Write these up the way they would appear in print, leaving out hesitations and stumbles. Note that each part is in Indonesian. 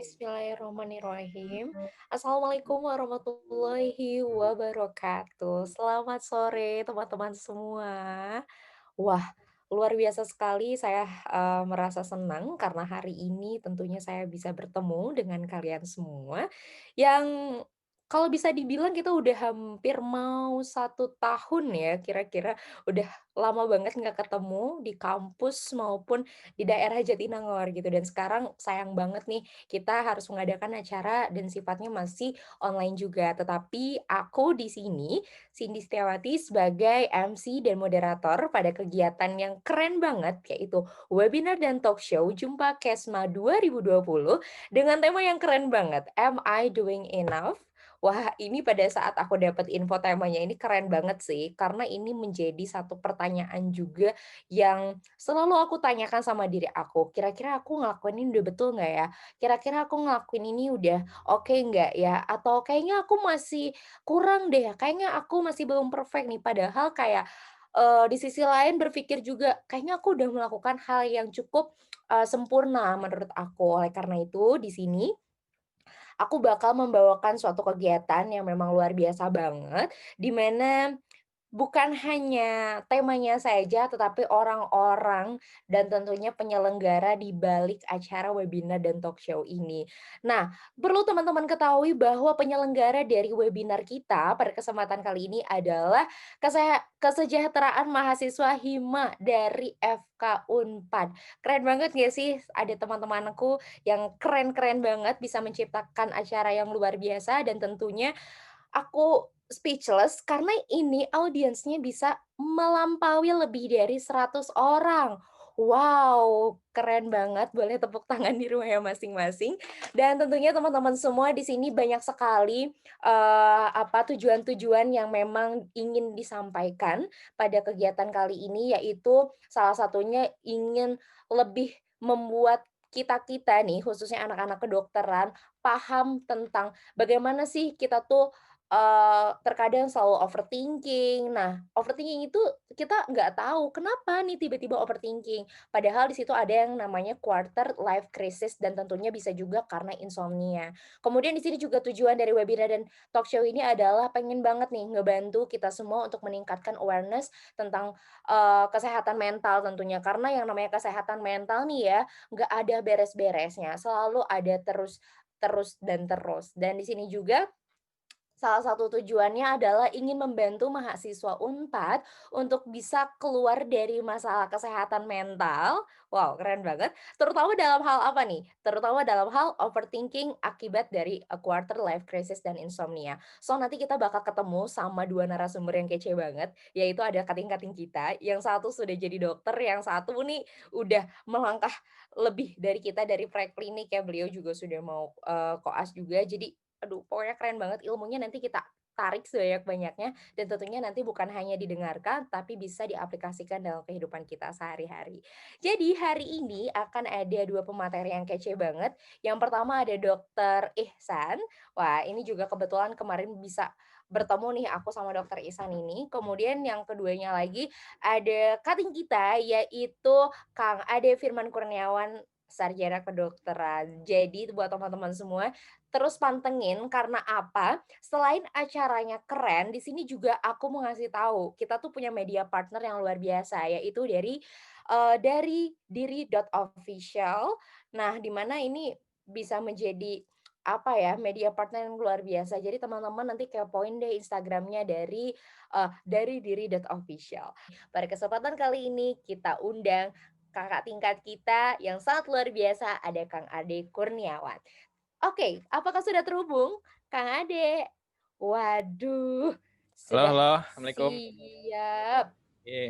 Bismillahirrahmanirrahim. Assalamualaikum warahmatullahi wabarakatuh. Selamat sore teman-teman semua. Wah, luar biasa sekali saya, merasa senang karena hari ini tentunya saya bisa bertemu dengan kalian semua, yang kalau bisa dibilang kita udah hampir mau 1 tahun ya kira-kira, udah lama banget nggak ketemu di kampus maupun di daerah Jatinangor gitu dan sekarang sayang banget nih kita harus mengadakan acara dan sifatnya masih online juga. Tetapi aku di sini Cindy Setiawati sebagai MC dan moderator pada kegiatan yang keren banget yaitu webinar dan talk show Jumpa Kesma 2020 dengan tema yang keren banget, Am I Doing Enough? Wah, ini pada saat aku dapat info temanya ini keren banget sih, karena ini menjadi satu pertanyaan juga yang selalu aku tanyakan sama diri aku, kira-kira aku ngelakuin ini udah betul nggak ya? Kira-kira aku ngelakuin ini udah oke nggak ya? Atau kayaknya aku masih kurang deh, kayaknya aku masih belum perfect nih. Padahal kayak, di sisi lain berpikir juga, kayaknya aku udah melakukan hal yang cukup, sempurna menurut aku. Oleh karena itu, di sini aku bakal membawakan suatu kegiatan yang memang luar biasa banget, di mana bukan hanya temanya saja, tetapi orang-orang dan tentunya penyelenggara di balik acara webinar dan talk show ini. Nah, perlu teman-teman ketahui bahwa penyelenggara dari webinar kita pada kesempatan kali ini adalah Kesejahteraan Mahasiswa Hima dari FK Unpad. Keren banget nggak sih? Ada teman-temanku yang keren-keren banget bisa menciptakan acara yang luar biasa dan tentunya aku speechless karena ini audiensnya bisa melampaui lebih dari 100 orang. Wow, keren banget, boleh tepuk tangan di rumahnya masing-masing. Dan tentunya teman-teman semua di sini banyak sekali, tujuan-tujuan yang memang ingin disampaikan pada kegiatan kali ini, yaitu salah satunya ingin lebih membuat kita-kita nih, khususnya anak-anak kedokteran, paham tentang bagaimana sih kita tuh terkadang selalu overthinking. Nah, overthinking itu kita nggak tahu kenapa nih tiba-tiba overthinking. Padahal di situ ada yang namanya quarter life crisis dan tentunya bisa juga karena insomnia. Kemudian di sini juga tujuan dari webinar dan talk show ini adalah pengen banget nih ngebantu kita semua untuk meningkatkan awareness tentang, kesehatan mental tentunya. Karena yang namanya kesehatan mental nih ya, nggak ada beres-beresnya, selalu ada terus terus dan terus. Dan di sini juga salah satu tujuannya adalah ingin membantu mahasiswa Unpad untuk bisa keluar dari masalah kesehatan mental. Wow, keren banget. Terutama dalam hal apa nih? Terutama dalam hal overthinking akibat dari quarter life crisis dan insomnia. So, nanti kita bakal ketemu sama 2 narasumber yang kece banget, yaitu ada kating-kating kita, yang satu sudah jadi dokter, yang satu nih udah melangkah lebih dari kita dari preklinik ya, beliau juga sudah mau, koas juga. Jadi aduh, pokoknya keren banget ilmunya nanti kita tarik sebanyak-banyaknya dan tentunya nanti bukan hanya didengarkan, tapi bisa diaplikasikan dalam kehidupan kita sehari-hari. Jadi hari ini akan ada 2 pemateri yang kece banget. Yang pertama ada Dokter Ihsan. Wah, ini juga kebetulan kemarin bisa bertemu nih aku sama Dokter Ihsan ini. Kemudian yang keduanya lagi ada cutting kita yaitu Kang Ade Firman Kurniawan, sarjana kedokteran. Jadi buat teman-teman semua terus pantengin karena apa, selain acaranya keren, di sini juga aku mau ngasih tahu, kita tuh punya media partner yang luar biasa, yaitu dari diri.official. Nah, di mana ini bisa menjadi, apa ya, media partner yang luar biasa. Jadi teman-teman nanti kepoin deh Instagramnya dari diri.official. Pada kesempatan kali ini kita undang kakak tingkat kita yang sangat luar biasa, ada Kang Ade Kurniawan. Oke, apakah sudah terhubung, Kang Ade? Waduh, Halo, sudah halo, assalamualaikum. siap. Iya.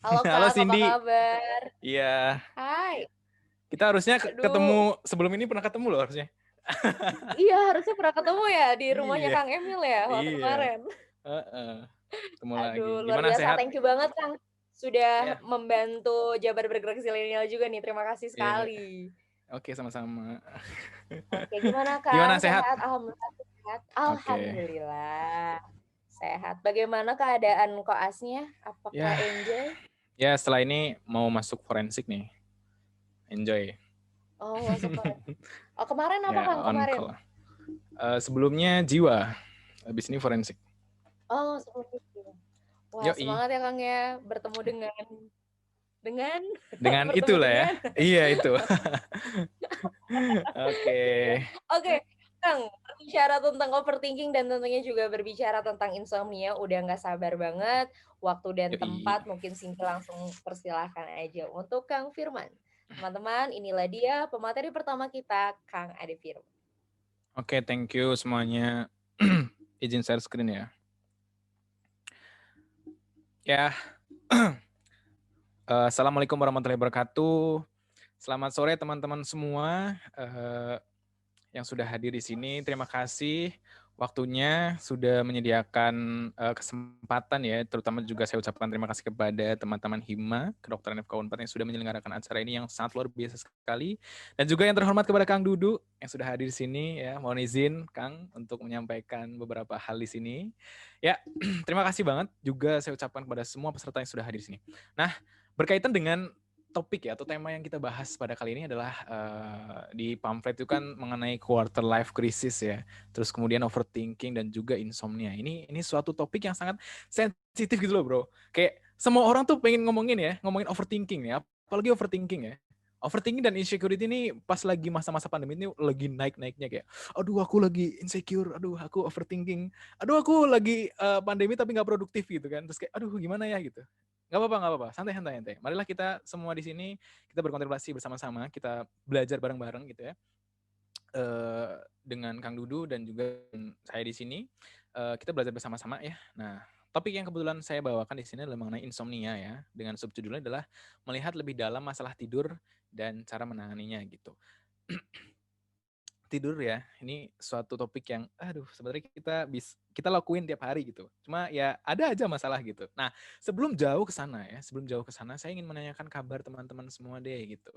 Halo Halo Kang, apa Cindy. kabar? Iya, Hai. kita harusnya Aduh, ketemu sebelum ini pernah ketemu loh harusnya. iya harusnya pernah ketemu ya di rumahnya Iya, Kang Emil ya waktu iya. kemarin. Heeh, ketemu lagi. Aduh, luar Gimana biasa. sehat? Thank you banget Kang, sudah Iya, membantu Jabar Bergerak Zilenial juga nih. Terima kasih iya. sekali. Oke, sama-sama. Oke, gimana Kang? Gimana sehat? Sehat? Alhamdulillah sehat. Oke. Alhamdulillah sehat. Bagaimana keadaan koasnya? Apakah Ya, enjoy? ya setelah ini mau masuk forensik nih. Enjoy. Oh, masuk oh, kemarin apa Ya, Kang, on kemarin? call. Sebelumnya jiwa, habis ini forensik. Oh, seperti itu. Wah, Yoi. semangat ya Kang ya, bertemu dengan Dengan bertemu itulah ya. dengan Iya itu. Oke. iya. Oke, Kang, berbicara tentang overthinking dan tentunya juga berbicara tentang insomnia, udah nggak sabar banget, waktu dan Yoi. tempat mungkin Singgi langsung persilahkan aja untuk Kang Firman. Teman-teman, inilah dia pemateri pertama kita, Kang Ade Firman. Oke, thank you semuanya. Izin share screen ya. Ya, Assalamualaikum warahmatullahi wabarakatuh. Selamat sore teman-teman semua yang sudah hadir di sini. Terima kasih waktunya sudah menyediakan kesempatan ya, terutama juga saya ucapkan terima kasih kepada teman-teman Hima, Kedokteran FK Unpad yang sudah menyelenggarakan acara ini yang sangat luar biasa sekali. Dan juga yang terhormat kepada Kang Dudu yang sudah hadir di sini ya. Mohon izin Kang untuk menyampaikan beberapa hal di sini. Ya, terima kasih banget juga saya ucapkan kepada semua peserta yang sudah hadir di sini. Nah, berkaitan dengan topik ya atau tema yang kita bahas pada kali ini adalah di pamflet itu kan mengenai quarter life crisis ya, terus kemudian overthinking dan juga insomnia. Ini suatu topik yang sangat sensitif gitu loh bro. Kayak semua orang tuh pengen ngomongin overthinking ya, apalagi overthinking ya. Overthinking dan insecurity ini pas lagi masa-masa pandemi ini lagi naik-naiknya kayak, aduh aku lagi insecure, aduh aku overthinking, aduh aku lagi pandemi tapi nggak produktif gitu kan, terus kayak aduh gimana ya gitu. Nggak apa-apa, santai. Marilah kita semua di sini, kita berkontemplasi bersama-sama, kita belajar bareng-bareng gitu ya, dengan Kang Dudu dan juga saya di sini, kita belajar bersama-sama ya. Nah, topik yang kebetulan saya bawakan di sini adalah mengenai insomnia ya, dengan subjudulnya adalah melihat lebih dalam masalah tidur dan cara menanganinya gitu. Tidur ya, ini suatu topik yang aduh sebenarnya kita lakuin tiap hari gitu. Cuma ya ada aja masalah gitu. Nah, sebelum jauh ke sana saya ingin menanyakan kabar teman-teman semua deh gitu.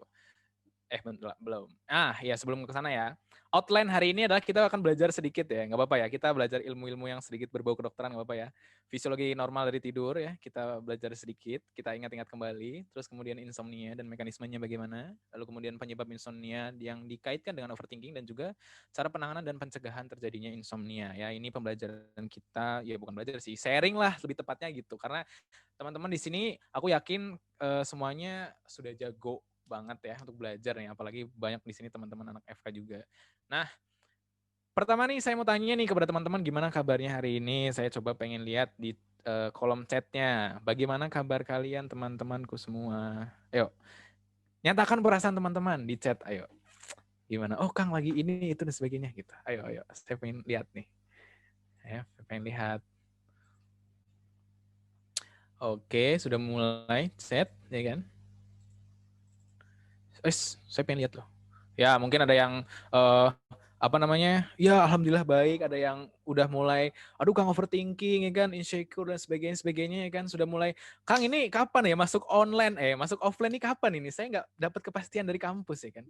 Belum. Ya sebelum ke sana ya. Outline hari ini adalah kita akan belajar sedikit ya, nggak apa-apa ya. Kita belajar ilmu-ilmu yang sedikit berbau kedokteran, nggak apa-apa ya. Fisiologi normal dari tidur ya, kita belajar sedikit, kita ingat-ingat kembali. Terus kemudian insomnia dan mekanismenya bagaimana. Lalu kemudian penyebab insomnia yang dikaitkan dengan overthinking dan juga cara penanganan dan pencegahan terjadinya insomnia. Ya ini pembelajaran kita, ya bukan belajar sih, sharing lah lebih tepatnya gitu. Karena teman-teman di sini aku yakin semuanya sudah jago banget ya untuk belajar nih, apalagi banyak di sini teman-teman anak FK juga. Nah, pertama nih saya mau tanya nih kepada teman-teman gimana kabarnya hari ini. Saya coba pengen lihat di kolom chatnya. Bagaimana kabar kalian teman-temanku semua? Ayo, nyatakan perasaan teman-teman di chat. Ayo, gimana? Oh Kang lagi ini itu dan sebagainya gitu. Ayo, saya pengen lihat nih. Ya, saya pengen lihat. Oke, sudah mulai chat, ya kan? Saya pengen lihat loh. Ya, mungkin ada yang apa namanya? Ya, alhamdulillah baik, ada yang udah mulai aduh Kang overthinking ya kan, insecure dan sebagainya ya kan sudah mulai, Kang ini kapan ya masuk online masuk offline ini kapan ini? Saya nggak dapat kepastian dari kampus ya kan.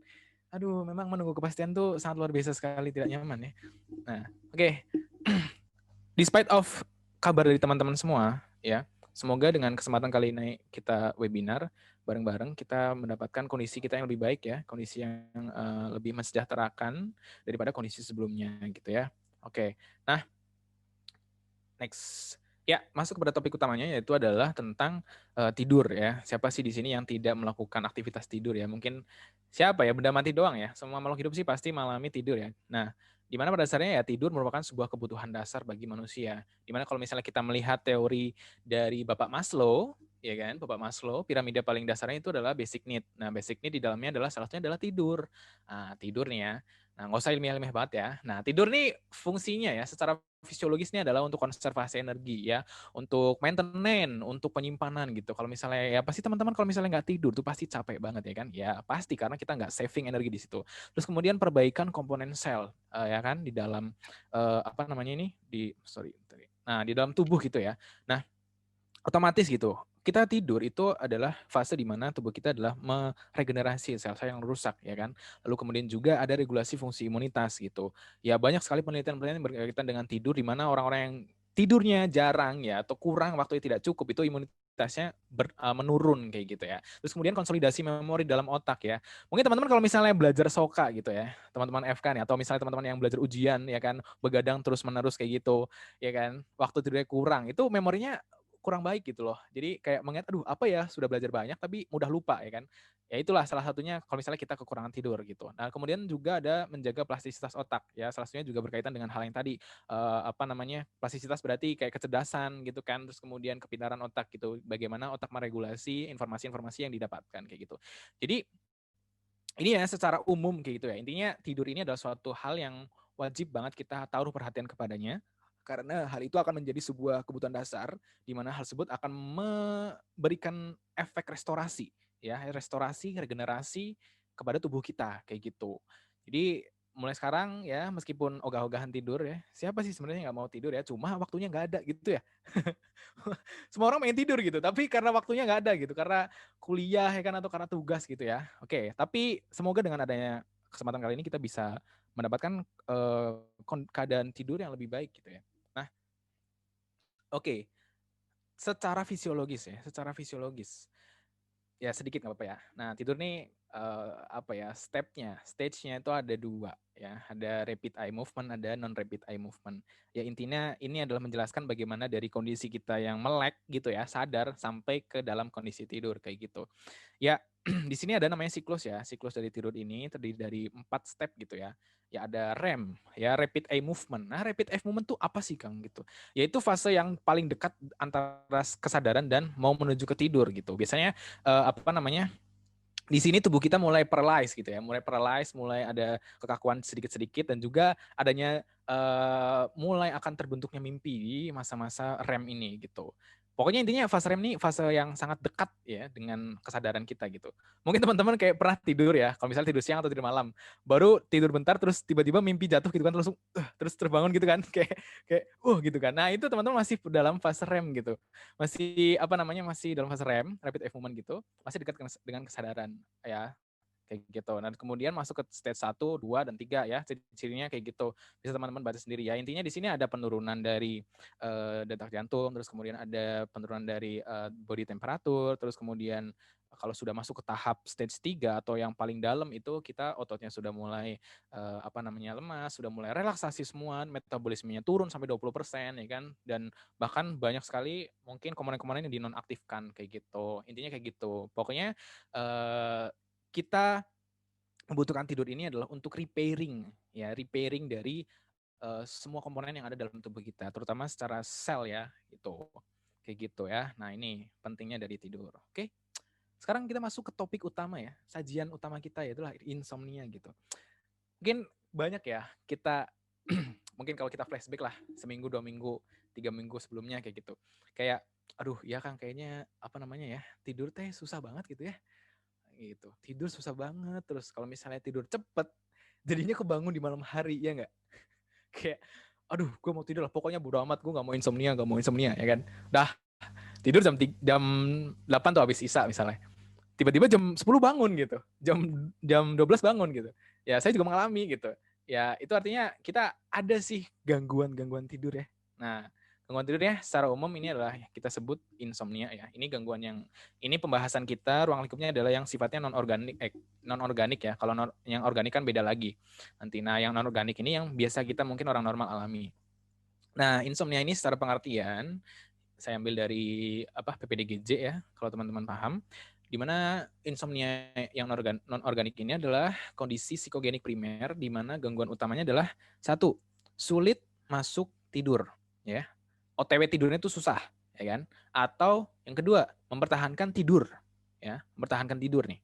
Aduh, memang menunggu kepastian tuh sangat luar biasa sekali tidak nyaman ya. Nah, oke. Okay. Despite of kabar dari teman-teman semua, ya, semoga dengan kesempatan kali ini kita webinar bareng-bareng, kita mendapatkan kondisi kita yang lebih baik ya, kondisi yang lebih mensejahterakan daripada kondisi sebelumnya gitu ya. Oke, nah next. Ya, masuk kepada topik utamanya yaitu adalah tentang tidur ya. Siapa sih di sini yang tidak melakukan aktivitas tidur ya? Mungkin siapa ya? Benda mati doang ya. Semua makhluk hidup sih pasti mengalami tidur ya. Nah, di mana pada dasarnya ya tidur merupakan sebuah kebutuhan dasar bagi manusia. Di mana kalau misalnya kita melihat teori dari Bapak Maslow, ya kan? Bapak Maslow, piramida paling dasarnya itu adalah basic need. Nah, basic need di dalamnya adalah salah satunya adalah tidur. Nah, tidur nih ya. Nah, nggak usah ilmiah-ilmiah banget ya. Nah, tidur nih fungsinya ya secara fisiologisnya adalah untuk konservasi energi ya, untuk maintenance, untuk penyimpanan gitu. Kalau misalnya ya pasti teman-teman kalau misalnya nggak tidur tuh pasti capek banget ya kan? Ya pasti karena kita nggak saving energi di situ. Terus kemudian perbaikan komponen sel ya kan di dalam apa namanya ini Nah di dalam tubuh gitu ya. Nah otomatis gitu. Kita tidur itu adalah fase di mana tubuh kita adalah meregenerasi sel-sel yang rusak ya kan. Lalu kemudian juga ada regulasi fungsi imunitas gitu. Ya banyak sekali penelitian-penelitian berkaitan dengan tidur di mana orang-orang yang tidurnya jarang ya atau kurang waktunya tidak cukup itu imunitas produktivitasnya menurun kayak gitu ya. Terus kemudian konsolidasi memori dalam otak ya. Mungkin teman-teman kalau misalnya belajar soka gitu ya, teman-teman FK nih, atau misalnya teman-teman yang belajar ujian ya kan, begadang terus-menerus kayak gitu, ya kan, waktu tidurnya kurang, itu memorinya kurang baik gitu loh. Jadi kayak mengingat, aduh apa ya, sudah belajar banyak tapi mudah lupa ya kan. Ya itulah salah satunya kalau misalnya kita kekurangan tidur gitu. Nah kemudian juga ada menjaga plastisitas otak ya, salah satunya juga berkaitan dengan hal yang tadi, plastisitas berarti kayak kecerdasan gitu kan, terus kemudian kepintaran otak gitu, bagaimana otak meregulasi informasi-informasi yang didapatkan kayak gitu. Jadi ini ya secara umum kayak gitu ya. Intinya tidur ini adalah suatu hal yang wajib banget kita taruh perhatian kepadanya karena hal itu akan menjadi sebuah kebutuhan dasar di mana hal tersebut akan memberikan efek restorasi ya, restorasi, regenerasi kepada tubuh kita kayak gitu. Jadi mulai sekarang ya meskipun ogah-ogahan tidur ya, siapa sih sebenarnya nggak mau tidur ya, cuma waktunya nggak ada gitu ya. Semua orang pengen tidur gitu, tapi karena waktunya nggak ada gitu, karena kuliah ya kan atau karena tugas gitu ya. Oke, tapi semoga dengan adanya kesempatan kali ini kita bisa mendapatkan keadaan tidur yang lebih baik gitu ya. Nah, oke, secara fisiologis ya, secara fisiologis. Ya sedikit nggak apa-apa ya. Nah tidur nih stage-nya itu ada dua ya, ada rapid eye movement, ada non rapid eye movement. Ya intinya ini adalah menjelaskan bagaimana dari kondisi kita yang melek gitu ya, sadar sampai ke dalam kondisi tidur kayak gitu. Ya di sini ada namanya siklus ya, siklus dari tidur ini terdiri dari 4 step gitu ya. Ya ada REM, ya rapid eye movement. Nah rapid eye movement tuh apa sih Kang gitu? Yaitu fase yang paling dekat antara kesadaran dan mau menuju ke tidur gitu. Biasanya di sini tubuh kita mulai paralyze gitu ya, mulai ada kekakuan sedikit-sedikit dan juga adanya mulai akan terbentuknya mimpi di masa-masa REM ini gitu. Pokoknya intinya fase REM ini fase yang sangat dekat ya dengan kesadaran kita gitu. Mungkin teman-teman kayak pernah tidur ya, kalau misalnya tidur siang atau tidur malam, baru tidur bentar terus tiba-tiba mimpi jatuh gitu kan, terus terbangun gitu kan, kayak kayak gitu kan. Nah itu teman-teman masih dalam fase REM gitu, masih dalam fase REM, rapid eye movement gitu, masih dekat dengan kesadaran ya kayak gitu. Nah, kemudian masuk ke stage 1, 2 dan 3 ya. Ciri-cirinya kayak gitu. Bisa teman-teman baca sendiri ya. Intinya di sini ada penurunan dari detak jantung, terus kemudian ada penurunan dari body temperature, terus kemudian kalau sudah masuk ke tahap stage 3 atau yang paling dalam itu kita ototnya sudah mulai lemas, sudah mulai relaksasi semua, metabolismenya turun sampai 20% ya kan. Dan bahkan banyak sekali mungkin komponen-komponen yang dinonaktifkan kayak gitu. Intinya kayak gitu. Pokoknya kita membutuhkan tidur ini adalah untuk repairing dari semua komponen yang ada dalam tubuh kita, terutama secara sel ya, itu kayak gitu ya. Nah ini pentingnya dari tidur. Oke, sekarang kita masuk ke topik utama ya, sajian utama kita yaitu insomnia gitu. Mungkin banyak ya kita mungkin kalau kita flashback lah seminggu, 2 minggu, 3 minggu sebelumnya kayak gitu. Kayak aduh ya Kang kayaknya tidur teh susah banget gitu ya gitu. Tidur susah banget, terus kalau misalnya tidur cepet, jadinya kebangun di malam hari, ya nggak? Kayak, aduh gue mau tidur lah, pokoknya bodo amat, gue nggak mau insomnia, ya kan? Dah, tidur jam 8 tuh habis isa misalnya. Tiba-tiba jam 10 bangun gitu, jam 12 bangun gitu. Ya saya juga mengalami gitu. Ya itu artinya kita ada sih gangguan tidur ya. Nah, gangguan tidur ya secara umum ini adalah kita sebut insomnia ya. Ini gangguan ini pembahasan kita ruang lingkupnya adalah yang sifatnya non organik ya. Kalau yang organik kan beda lagi. Nanti yang non organik ini yang biasa kita mungkin orang normal alami. Nah, insomnia ini secara pengertian saya ambil dari PPDGJ ya, kalau teman-teman paham, di mana insomnia yang non organik ini adalah kondisi psikogenik primer di mana gangguan utamanya adalah satu, sulit masuk tidur ya. OTW tidurnya itu susah, ya kan? Atau yang kedua, mempertahankan tidur, ya, mempertahankan tidur nih,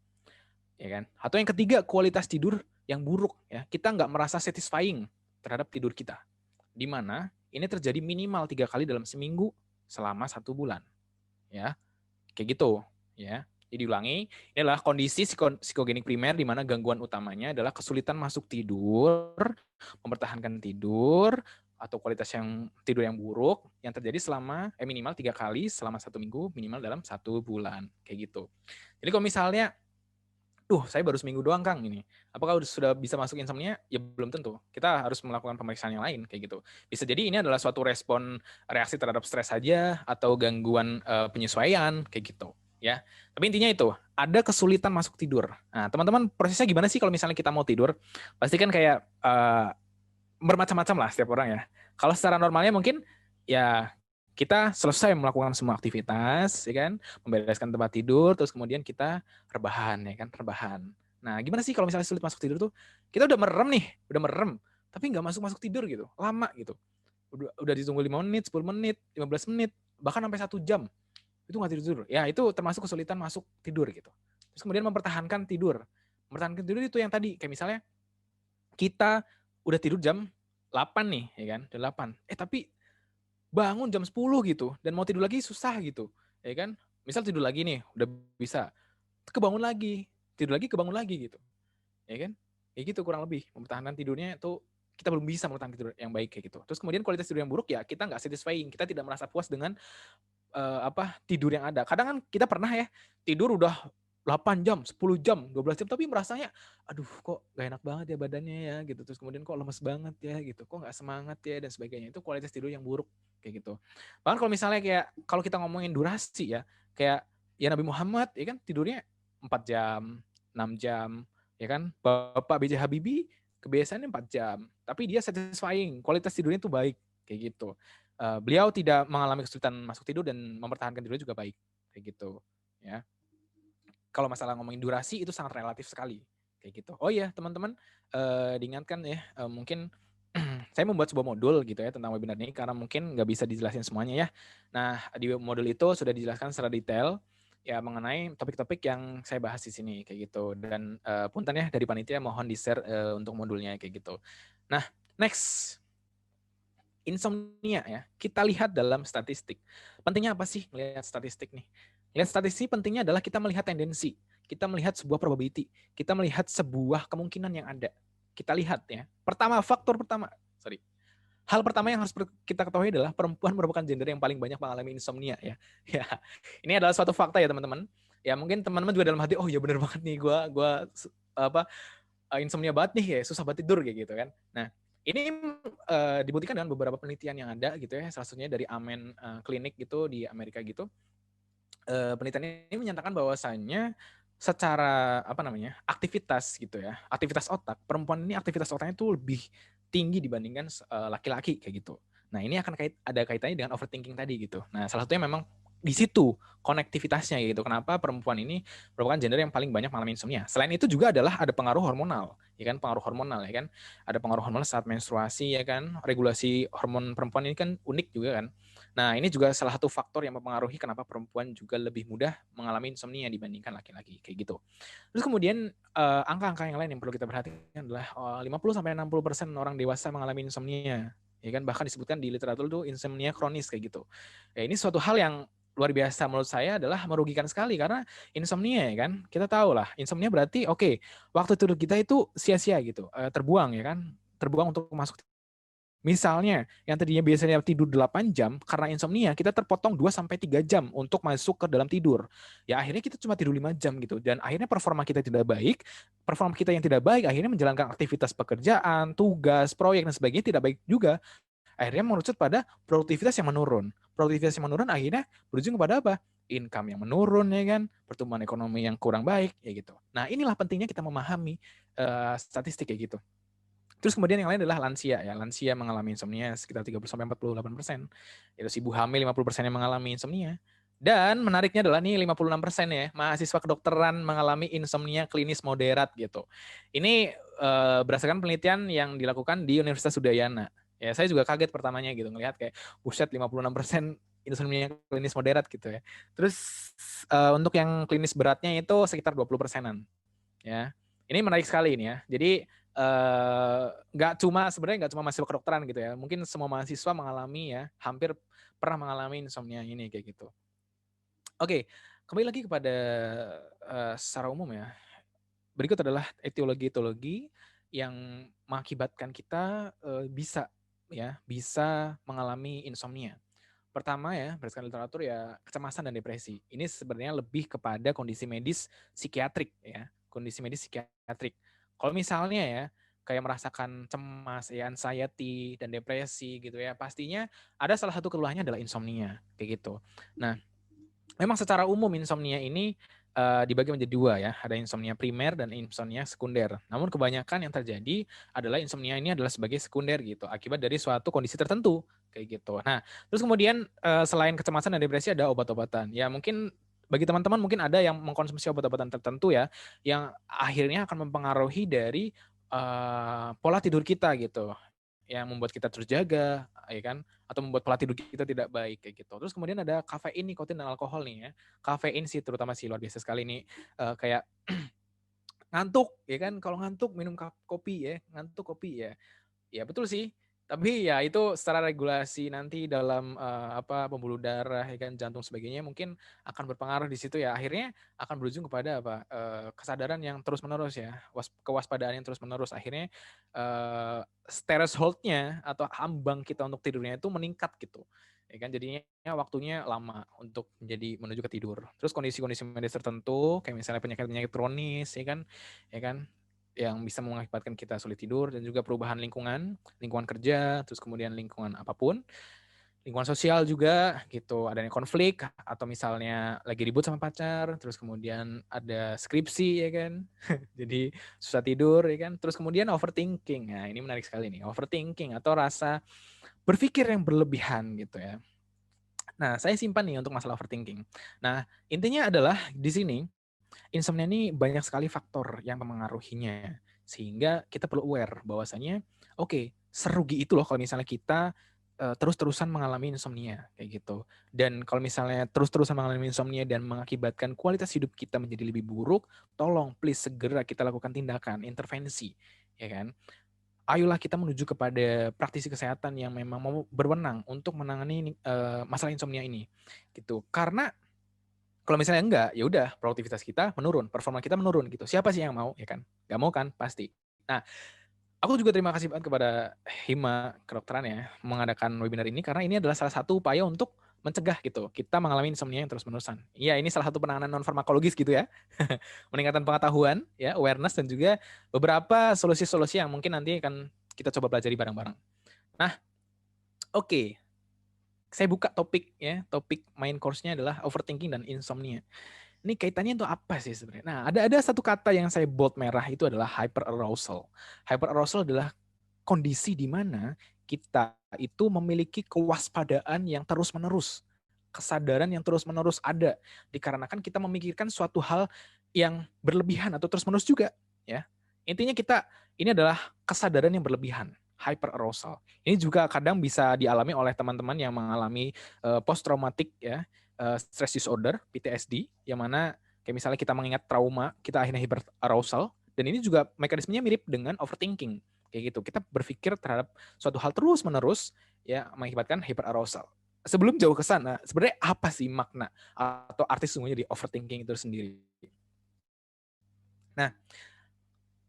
ya kan? Atau yang ketiga, kualitas tidur yang buruk, ya. Kita nggak merasa satisfying terhadap tidur kita, di mana ini terjadi minimal 3 kali dalam seminggu selama 1 bulan, ya, kayak gitu, ya. Jadi diulangi, ini adalah kondisi psikogenik primer di mana gangguan utamanya adalah kesulitan masuk tidur, mempertahankan tidur, atau kualitas tidur yang buruk yang terjadi selama minimal 3 kali selama 1 minggu, minimal dalam 1 bulan, kayak gitu. Jadi kalau misalnya saya baru seminggu doang Kang ini. Apakah sudah bisa masuk insomnia? Ya belum tentu. Kita harus melakukan pemeriksaan yang lain kayak gitu. Bisa jadi ini adalah suatu respon reaksi terhadap stres saja atau gangguan penyesuaian kayak gitu ya. Tapi intinya itu, ada kesulitan masuk tidur. Nah, teman-teman prosesnya gimana sih kalau misalnya kita mau tidur? Pasti kan kayak bermacam-macam lah setiap orang ya. Kalau secara normalnya mungkin ya kita selesai melakukan semua aktivitas, ya kan, membereskan tempat tidur, terus kemudian kita rebahan, ya kan, rebahan. Nah, gimana sih kalau misalnya sulit masuk tidur tuh? Kita udah merem nih, udah merem, tapi nggak masuk tidur gitu, lama gitu. Udah ditunggu 5 menit, 10 menit, 15 menit, bahkan sampai 1 jam, itu nggak tidur. Ya, itu termasuk kesulitan masuk tidur gitu. Terus kemudian mempertahankan tidur. Mempertahankan tidur itu yang tadi, kayak misalnya kita udah tidur jam 8 nih, ya kan, jam 8. Tapi bangun jam 10 gitu dan mau tidur lagi susah gitu, ya kan? Misal tidur lagi nih, udah bisa, kebangun lagi, tidur lagi kebangun lagi gitu, ya kan? Ya gitu kurang lebih mempertahankan tidurnya itu kita belum bisa mempertahankan tidur yang baik kayak gitu. Terus kemudian kualitas tidur yang buruk ya kita nggak satisfying, kita tidak merasa puas dengan tidur yang ada. Kadang kan kita pernah ya tidur udah 8 jam, 10 jam, 12 jam tapi merasanya aduh kok gak enak banget ya badannya ya gitu. Terus kemudian kok lemes banget ya gitu. Kok gak semangat ya dan sebagainya. Itu kualitas tidur yang buruk kayak gitu. Bahkan kalau misalnya kayak kalau kita ngomongin durasi ya, kayak ya Nabi Muhammad ya kan tidurnya 4 jam, 6 jam, ya kan? Bapak B.J. Habibie kebiasaannya 4 jam, tapi dia satisfying, kualitas tidurnya tuh baik kayak gitu. Beliau tidak mengalami kesulitan masuk tidur dan mempertahankan tidurnya juga baik kayak gitu ya. Kalau masalah ngomongin durasi itu sangat relatif sekali kayak gitu. Oh iya teman-teman, diingatkan ya, mungkin saya membuat sebuah modul gitu ya tentang webinar ini karena mungkin nggak bisa dijelasin semuanya ya. Nah di modul itu sudah dijelaskan secara detail ya mengenai topik-topik yang saya bahas di sini kayak gitu dan punten ya dari panitia mohon di-share untuk modulnya kayak gitu. Nah next, insomnia ya, kita lihat dalam statistik. Pentingnya apa sih melihat statistik nih? Melihat statistik pentingnya adalah kita melihat tendensi, kita melihat sebuah probability, kita melihat sebuah kemungkinan yang ada. Kita lihat ya. Hal pertama yang harus kita ketahui adalah perempuan merupakan gender yang paling banyak mengalami insomnia ya. Ya, ini adalah suatu fakta ya teman-teman. Ya mungkin teman-teman juga dalam hati, oh ya benar banget nih, gua apa insomnia banget nih ya, susah banget tidur kayak gitu kan. Nah, ini dibuktikan dengan beberapa penelitian yang ada gitu ya, salah satunya dari Amen Clinic gitu di Amerika gitu. Penelitian ini menyatakan bahwasannya secara apa namanya aktivitas gitu ya, aktivitas otak perempuan ini aktivitas otaknya tuh lebih tinggi dibandingkan laki-laki kayak gitu. Nah ini akan ada kaitannya dengan overthinking tadi gitu. Nah salah satunya memang di situ konektivitasnya gitu. Kenapa perempuan ini merupakan gender yang paling banyak mengalami insomnia. Selain itu juga adalah ada pengaruh hormonal, ya kan pengaruh hormonal ya kan. Ada pengaruh hormonal saat menstruasi ya kan. Regulasi hormon perempuan ini kan unik juga kan. Nah, ini juga salah satu faktor yang mempengaruhi kenapa perempuan juga lebih mudah mengalami insomnia dibandingkan laki-laki kayak gitu. Terus kemudian angka-angka yang lain yang perlu kita perhatikan adalah 50-60% orang dewasa mengalami insomnia. Ya kan bahkan disebutkan di literatur itu insomnia kronis kayak gitu. Ya ini suatu hal yang luar biasa menurut saya adalah merugikan sekali karena insomnia ya kan. Kita tahu lah, insomnia berarti oke, waktu tidur kita itu sia-sia gitu, terbuang ya kan. Terbuang untuk masuk. Misalnya, yang tadinya biasanya tidur 8 jam, karena insomnia, kita terpotong 2-3 jam untuk masuk ke dalam tidur. Ya akhirnya kita cuma tidur 5 jam gitu. Dan akhirnya performa kita tidak baik, performa kita yang tidak baik, akhirnya menjalankan aktivitas pekerjaan, tugas, proyek, dan sebagainya tidak baik juga. Akhirnya merucut pada produktivitas yang menurun. Produktivitas yang menurun akhirnya berujung kepada apa? Income yang menurun ya kan, pertumbuhan ekonomi yang kurang baik ya gitu. Nah inilah pentingnya kita memahami statistik kayak gitu. Terus kemudian yang lain adalah lansia ya. Lansia mengalami insomnia sekitar 30-48%. Terus ibu hamil 50% yang mengalami insomnia. Dan menariknya adalah nih 56% ya, mahasiswa kedokteran mengalami insomnia klinis moderat gitu. Ini berdasarkan penelitian yang dilakukan di Universitas Udayana. Ya, saya juga kaget pertamanya gitu ngelihat kayak buset 56% insomnia klinis moderat gitu ya. Terus untuk yang klinis beratnya itu sekitar 20%-an ya. Ini menarik sekali ini ya. Jadi sebenarnya nggak cuma mahasiswa kedokteran gitu ya. Mungkin semua mahasiswa mengalami ya, hampir pernah mengalami insomnia ini kayak gitu. Oke, kembali lagi kepada secara umum ya. Berikut adalah etiologi-etiologi yang mengakibatkan kita bisa mengalami insomnia. Pertama ya, berdasarkan literatur ya kecemasan dan depresi. Ini sebenarnya lebih kepada kondisi medis psikiatrik ya. kondisi medis psikiatrik. Kalau misalnya ya, kayak merasakan cemas, ya anxiety dan depresi gitu ya, pastinya ada salah satu keluhannya adalah insomnia, kayak gitu. Nah, memang secara umum insomnia ini dibagi menjadi dua ya, ada insomnia primer dan insomnia sekunder. Namun kebanyakan yang terjadi adalah insomnia ini adalah sebagai sekunder gitu, akibat dari suatu kondisi tertentu kayak gitu. Nah, terus kemudian selain kecemasan dan depresi ada obat-obatan. Ya mungkin bagi teman-teman mungkin ada yang mengkonsumsi obat-obatan tertentu ya, yang akhirnya akan mempengaruhi dari pola tidur kita gitu, yang membuat kita terjaga, ya kan? Atau membuat pola tidur kita tidak baik kayak gitu. Terus kemudian ada kafein, nikotin, dan alkohol nih ya. Kafein sih terutama sih luar biasa sekali nih, kayak ngantuk, ya kan? Kalau ngantuk minum kopi ya, ngantuk kopi ya. Ya betul sih, tapi ya itu secara regulasi nanti dalam pembuluh darah, ya kan, jantung sebagainya mungkin akan berpengaruh di situ ya. Akhirnya akan berujung kepada kesadaran yang terus-menerus ya, kewaspadaan yang terus-menerus. Akhirnya threshold-nya atau ambang kita untuk tidurnya itu meningkat gitu. Ya kan, jadinya waktunya lama untuk menuju ke tidur. Terus kondisi-kondisi medis tertentu kayak misalnya penyakit-penyakit kronis, ya kan, yang bisa mengakibatkan kita sulit tidur, dan juga perubahan lingkungan kerja, terus kemudian lingkungan apapun, lingkungan sosial juga gitu, adanya konflik atau misalnya lagi ribut sama pacar, terus kemudian ada skripsi ya kan, jadi susah tidur ya kan, terus kemudian overthinking. Nah ini menarik sekali nih, overthinking atau rasa berpikir yang berlebihan gitu ya. Nah saya simpan nih untuk masalah overthinking. Nah intinya adalah di sini insomnia ini banyak sekali faktor yang memengaruhinya, sehingga kita perlu aware bahwasanya, oke, serugi itu loh kalau misalnya kita terus-terusan mengalami insomnia kayak gitu. Dan kalau misalnya terus-terusan mengalami insomnia dan mengakibatkan kualitas hidup kita menjadi lebih buruk, tolong please segera kita lakukan tindakan intervensi, ya kan? Ayolah kita menuju kepada praktisi kesehatan yang memang mau berwenang untuk menangani masalah insomnia ini, gitu. Karena kalau misalnya enggak, ya udah produktivitas kita menurun, performa kita menurun gitu. Siapa sih yang mau, ya kan? Nggak mau kan? Pasti. Nah, aku juga terima kasih banget kepada Hima Kedokteran ya, mengadakan webinar ini, karena ini adalah salah satu upaya untuk mencegah gitu, kita mengalami insomnia yang terus-menerusan. Iya, ini salah satu penanganan non-farmakologis gitu ya, meningkatkan pengetahuan, ya, awareness, dan juga beberapa solusi-solusi yang mungkin nanti akan kita coba pelajari bareng-bareng. Nah, oke. Saya buka topik ya, topik main course-nya adalah overthinking dan insomnia. Ini kaitannya itu apa sih sebenarnya? Nah, ada satu kata yang saya bold merah, itu adalah hyperarousal. Hyperarousal adalah kondisi di mana kita itu memiliki kewaspadaan yang terus-menerus, kesadaran yang terus-menerus ada, dikarenakan kita memikirkan suatu hal yang berlebihan atau terus-menerus juga, ya. Intinya ini adalah kesadaran yang berlebihan, hyperarousal. Ini juga kadang bisa dialami oleh teman-teman yang mengalami post traumatic ya, stress disorder, PTSD, yang mana kayak misalnya kita mengingat trauma, kita akhirnya hyperarousal, dan ini juga mekanismenya mirip dengan overthinking. Kayak gitu, kita berpikir terhadap suatu hal terus-menerus, ya, mengakibatkan hyperarousal. Sebelum jauh ke sana, sebenarnya apa sih makna atau arti sesungguhnya di overthinking itu sendiri? Nah,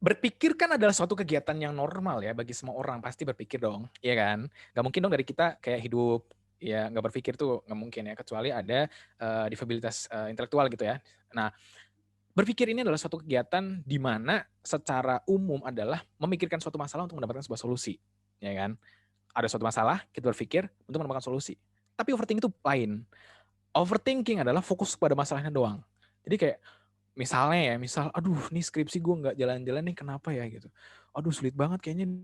berpikir kan adalah suatu kegiatan yang normal ya bagi semua orang, pasti berpikir dong, ya kan? Gak mungkin dong dari kita kayak hidup ya nggak berpikir tuh, nggak mungkin ya, kecuali ada disabilitas intelektual gitu ya. Nah, berpikir ini adalah suatu kegiatan di mana secara umum adalah memikirkan suatu masalah untuk mendapatkan sebuah solusi, ya kan? Ada suatu masalah, kita berpikir untuk mendapatkan solusi. Tapi overthinking itu lain. Overthinking adalah fokus pada masalahnya doang. Jadi kayak misalnya ya, aduh nih skripsi gue nggak jalan-jalan nih, kenapa ya gitu. Aduh sulit banget kayaknya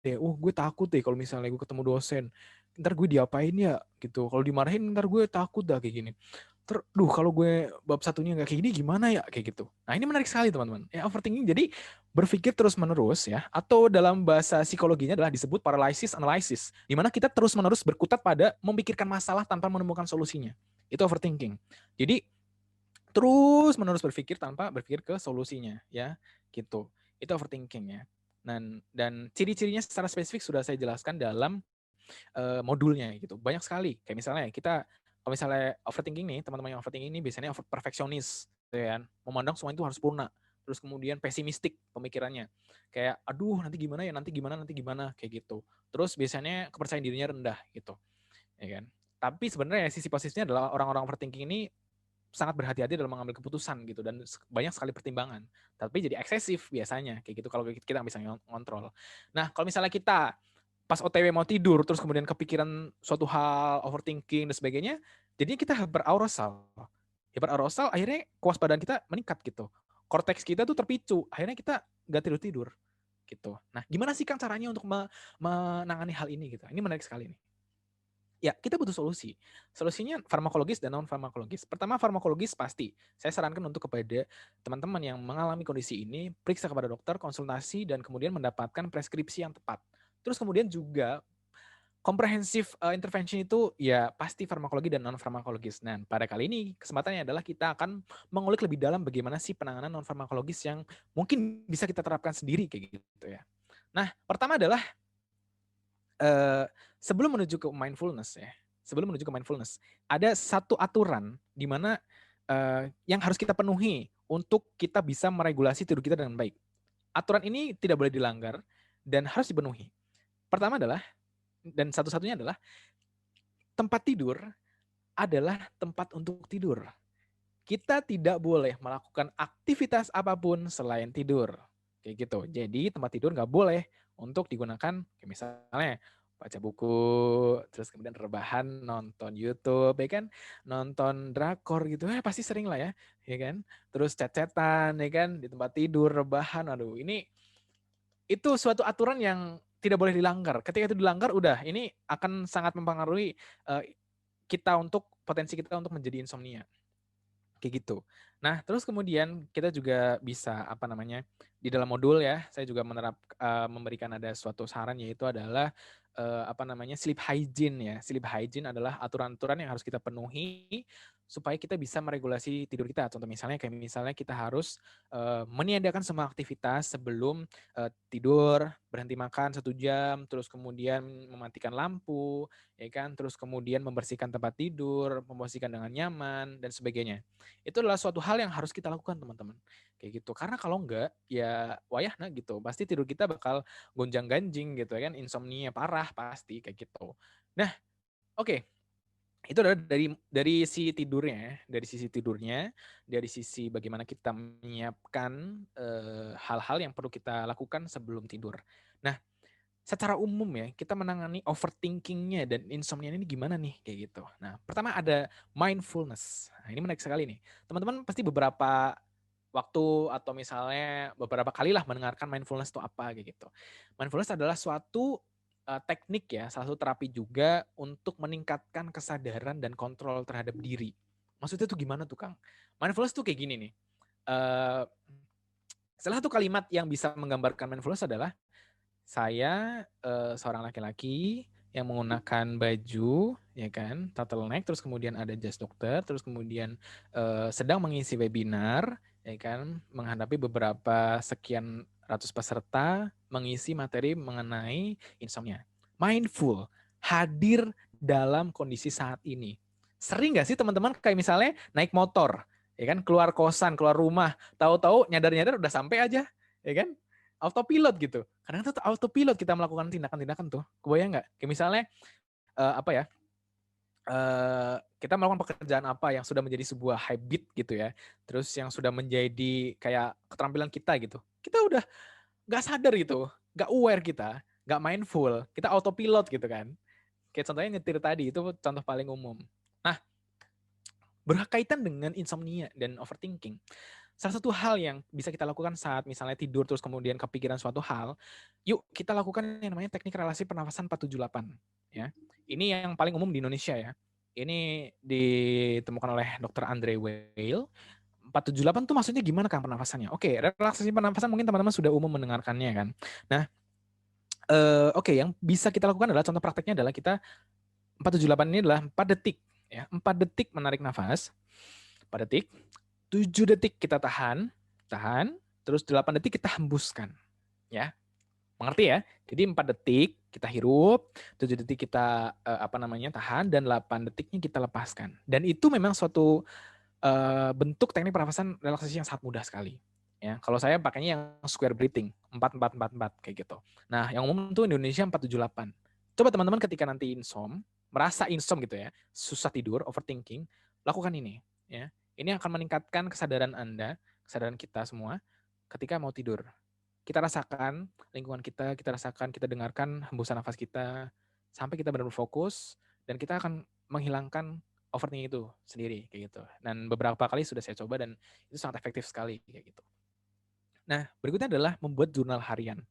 deh, gue takut deh kalau misalnya gue ketemu dosen. Ntar gue diapain ya gitu. Kalau dimarahin ntar gue takut dah kayak gini. Kalau gue bab satunya nggak kayak gini gimana ya, kayak gitu. Nah ini menarik sekali teman-teman. Ya overthinking jadi berpikir terus-menerus ya. Atau dalam bahasa psikologinya adalah disebut paralysis analysis. Di mana kita terus-menerus berkutat pada memikirkan masalah tanpa menemukan solusinya. Itu overthinking. Jadi terus menerus berpikir tanpa berpikir ke solusinya ya gitu, itu overthinking ya. Dan ciri-cirinya secara spesifik sudah saya jelaskan dalam modulnya gitu, banyak sekali. Kayak misalnya kita, kalau misalnya overthinking nih, teman-teman yang overthinking ini biasanya perfeksionis gitu ya, memandang semua itu harus sempurna. Terus kemudian pesimistik pemikirannya, kayak aduh nanti gimana kayak gitu. Terus biasanya kepercayaan dirinya rendah gitu, ya kan. Tapi sebenarnya sisi positifnya adalah orang-orang overthinking ini sangat berhati-hati dalam mengambil keputusan gitu dan banyak sekali pertimbangan. Tapi jadi eksesif biasanya kayak gitu kalau kita nggak bisa ngontrol. Nah, kalau misalnya kita pas OTW mau tidur terus kemudian kepikiran suatu hal, overthinking dan sebagainya, jadinya kita hyperarousal. Hyperarousal akhirnya kewaspadaan kita meningkat gitu. Korteks kita tuh terpicu, akhirnya kita nggak tidur-tidur gitu. Nah, gimana sih Kang caranya untuk menangani hal ini gitu? Ini menarik sekali nih. Ya, kita butuh solusi. Solusinya farmakologis dan non farmakologis. Pertama farmakologis pasti. Saya sarankan untuk kepada teman-teman yang mengalami kondisi ini, periksa kepada dokter, konsultasi dan kemudian mendapatkan preskripsi yang tepat. Terus kemudian juga comprehensive intervention itu ya pasti farmakologi dan non farmakologis. Nah, pada kali ini kesempatannya adalah kita akan mengulik lebih dalam bagaimana sih penanganan non farmakologis yang mungkin bisa kita terapkan sendiri kayak gitu ya. Nah, pertama adalah sebelum menuju ke mindfulness ya, ada satu aturan di mana yang harus kita penuhi untuk kita bisa meregulasi tidur kita dengan baik. Aturan ini tidak boleh dilanggar dan harus dipenuhi. Pertama adalah, dan satu-satunya adalah, tempat tidur adalah tempat untuk tidur. Kita tidak boleh melakukan aktivitas apapun selain tidur. Kayak gitu. Jadi tempat tidur nggak boleh untuk digunakan kayak misalnya baca buku, terus kemudian rebahan nonton YouTube, ya kan, nonton drakor gitu, pasti sering lah ya kan, terus chat-chatan, ya kan, di tempat tidur, rebahan, aduh ini itu suatu aturan yang tidak boleh dilanggar. Ketika itu dilanggar, udah ini akan sangat mempengaruhi potensi kita untuk menjadi insomnia. Kayak gitu. Nah, terus kemudian kita juga bisa di dalam modul ya, saya juga memberikan ada suatu saran yaitu adalah sleep hygiene ya. Sleep hygiene adalah aturan-aturan yang harus kita penuhi supaya kita bisa meregulasi tidur kita. Contoh misalnya kita harus meniadakan semua aktivitas sebelum tidur, berhenti makan 1 jam, terus kemudian mematikan lampu, ya kan, terus kemudian membersihkan tempat tidur, membersihkan dengan nyaman dan sebagainya. Itu adalah suatu hal yang harus kita lakukan teman-teman. Kayak gitu. Karena kalau enggak ya wayahna gitu. Pasti tidur kita bakal gonjang-ganjing gitu ya kan, insomnia parah pasti kayak gitu. Nah, oke. Itu adalah dari si tidurnya, dari sisi bagaimana kita menyiapkan hal-hal yang perlu kita lakukan sebelum tidur. Nah, secara umum ya, kita menangani overthinking-nya dan insomnia ini gimana nih, kayak gitu. Nah, pertama ada mindfulness. Nah, ini menarik sekali nih. Teman-teman pasti beberapa waktu atau misalnya beberapa kalilah mendengarkan mindfulness itu apa, kayak gitu. Mindfulness adalah suatu teknik ya, salah satu terapi juga untuk meningkatkan kesadaran dan kontrol terhadap diri. Maksudnya tuh gimana tuh, Kang? Mindfulness tuh kayak gini nih. Salah satu kalimat yang bisa menggambarkan mindfulness adalah saya seorang laki-laki yang menggunakan baju, ya kan, turtleneck, terus kemudian ada jas dokter, terus kemudian sedang mengisi webinar, ya kan, menghadapi beberapa sekian ratus peserta, mengisi materi mengenai insomnia. Mindful, hadir dalam kondisi saat ini. Sering nggak sih teman-teman kayak misalnya naik motor, ya kan, keluar kosan, keluar rumah, tahu-tahu nyadar-nyadar udah sampai aja, ya kan? Autopilot gitu. Kadang tuh autopilot kita melakukan tindakan-tindakan tuh. Kebayang nggak? Kayak misalnya kita melakukan pekerjaan apa yang sudah menjadi sebuah habit gitu ya. Terus yang sudah menjadi kayak keterampilan kita gitu. Kita udah nggak sadar gitu, nggak aware kita, nggak mindful, kita autopilot gitu kan. Kayak contohnya nyetir tadi itu contoh paling umum. Nah, berkaitan dengan insomnia dan overthinking. Salah satu hal yang bisa kita lakukan saat misalnya tidur terus kemudian kepikiran suatu hal, yuk kita lakukan yang namanya teknik relasi pernafasan 478 ya. Ini yang paling umum di Indonesia ya. Ini ditemukan oleh Dr. Andre Weil. 478 tuh maksudnya gimana Kang pernafasannya? Oke, relaksasi pernafasan mungkin teman-teman sudah umum mendengarkannya kan. Nah, oke, yang bisa kita lakukan adalah contoh prakteknya adalah kita 478 ini adalah 4 detik ya. 4 detik menarik nafas, 4 detik, 7 detik kita tahan, terus 8 detik kita hembuskan. Ya, mengerti ya? Jadi 4 detik kita hirup, 7 detik kita tahan, dan 8 detiknya kita lepaskan. Dan itu memang suatu bentuk teknik pernafasan relaksasi yang sangat mudah sekali. Ya, kalau saya pakainya yang square breathing, 4-4-4-4 kayak gitu. Nah, yang umum tuh Indonesia 478. Coba teman-teman ketika nanti merasa insom gitu ya, susah tidur, overthinking, lakukan ini ya. Ini akan meningkatkan kesadaran Anda, kesadaran kita semua ketika mau tidur. Kita rasakan lingkungan kita rasakan, kita dengarkan hembusan nafas kita, sampai kita benar-benar fokus, dan kita akan menghilangkan overthinking itu sendiri, kayak gitu. Dan beberapa kali sudah saya coba dan itu sangat efektif sekali, kayak gitu. Nah, berikutnya adalah membuat jurnal harian.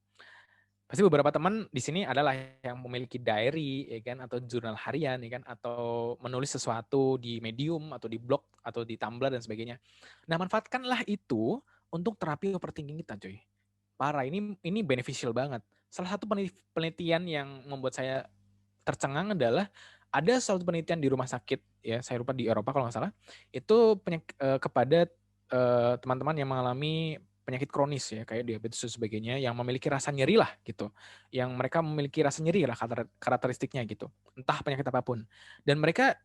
Pasti beberapa teman di sini adalah yang memiliki diary, ya kan, atau jurnal harian, ya kan, atau menulis sesuatu di Medium atau di blog atau di Tumblr dan sebagainya. Nah, manfaatkanlah itu untuk terapi overthinking kita, coy. Parah, ini beneficial banget. Salah satu penelitian yang membuat saya tercengang adalah ada suatu penelitian di rumah sakit, ya, saya lupa di Eropa kalau nggak salah, itu kepada teman-teman yang mengalami penyakit kronis, ya, kayak diabetes dan sebagainya, yang memiliki rasa nyeri lah gitu, yang mereka memiliki rasa nyeri lah karakteristiknya gitu, entah penyakit apapun, dan mereka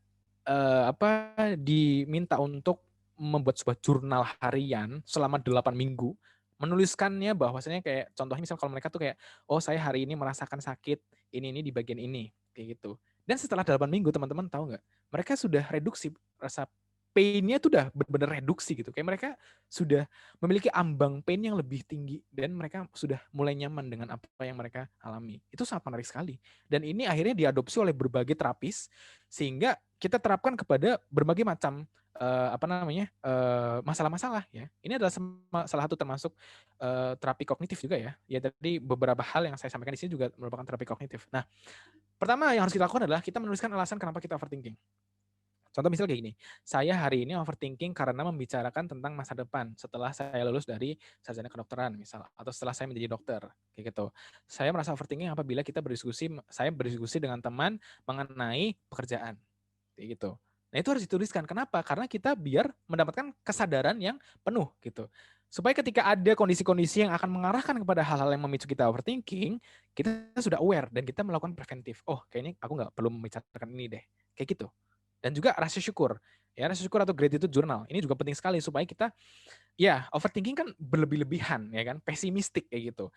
diminta untuk membuat sebuah jurnal harian selama 8 minggu, menuliskannya bahwasanya kayak contohnya misal kalau mereka tuh kayak, oh saya hari ini merasakan sakit ini di bagian ini, kayak gitu. Dan setelah 8 minggu teman-teman tahu nggak, mereka sudah reduksi rasa pain-nya tuh udah benar-benar reduksi gitu. Kayak mereka sudah memiliki ambang pain yang lebih tinggi dan mereka sudah mulai nyaman dengan apa yang mereka alami. Itu sangat menarik sekali. Dan ini akhirnya diadopsi oleh berbagai terapis sehingga kita terapkan kepada berbagai macam masalah-masalah, ya. Ini adalah salah satu termasuk terapi kognitif juga, ya. Ya tadi beberapa hal yang saya sampaikan di sini juga merupakan terapi kognitif. Nah, pertama yang harus kita lakukan adalah kita menuliskan alasan kenapa kita overthinking. Contoh misal kayak gini, saya hari ini overthinking karena membicarakan tentang masa depan setelah saya lulus dari sarjana kedokteran misal, atau setelah saya menjadi dokter, kayak gitu. Saya merasa overthinking apabila saya berdiskusi dengan teman mengenai pekerjaan, kayak gitu. Nah itu harus dituliskan. Kenapa? Karena kita biar mendapatkan kesadaran yang penuh gitu. Supaya ketika ada kondisi-kondisi yang akan mengarahkan kepada hal-hal yang memicu kita overthinking, kita sudah aware dan kita melakukan preventif. Oh, kayaknya aku nggak perlu membicarakan ini deh. Kayak gitu. Dan juga rasa syukur. Ya, rasa syukur atau gratitude journal. Ini juga penting sekali supaya kita, ya, overthinking kan berlebih-lebihan, ya kan, pesimistik kayak gitu.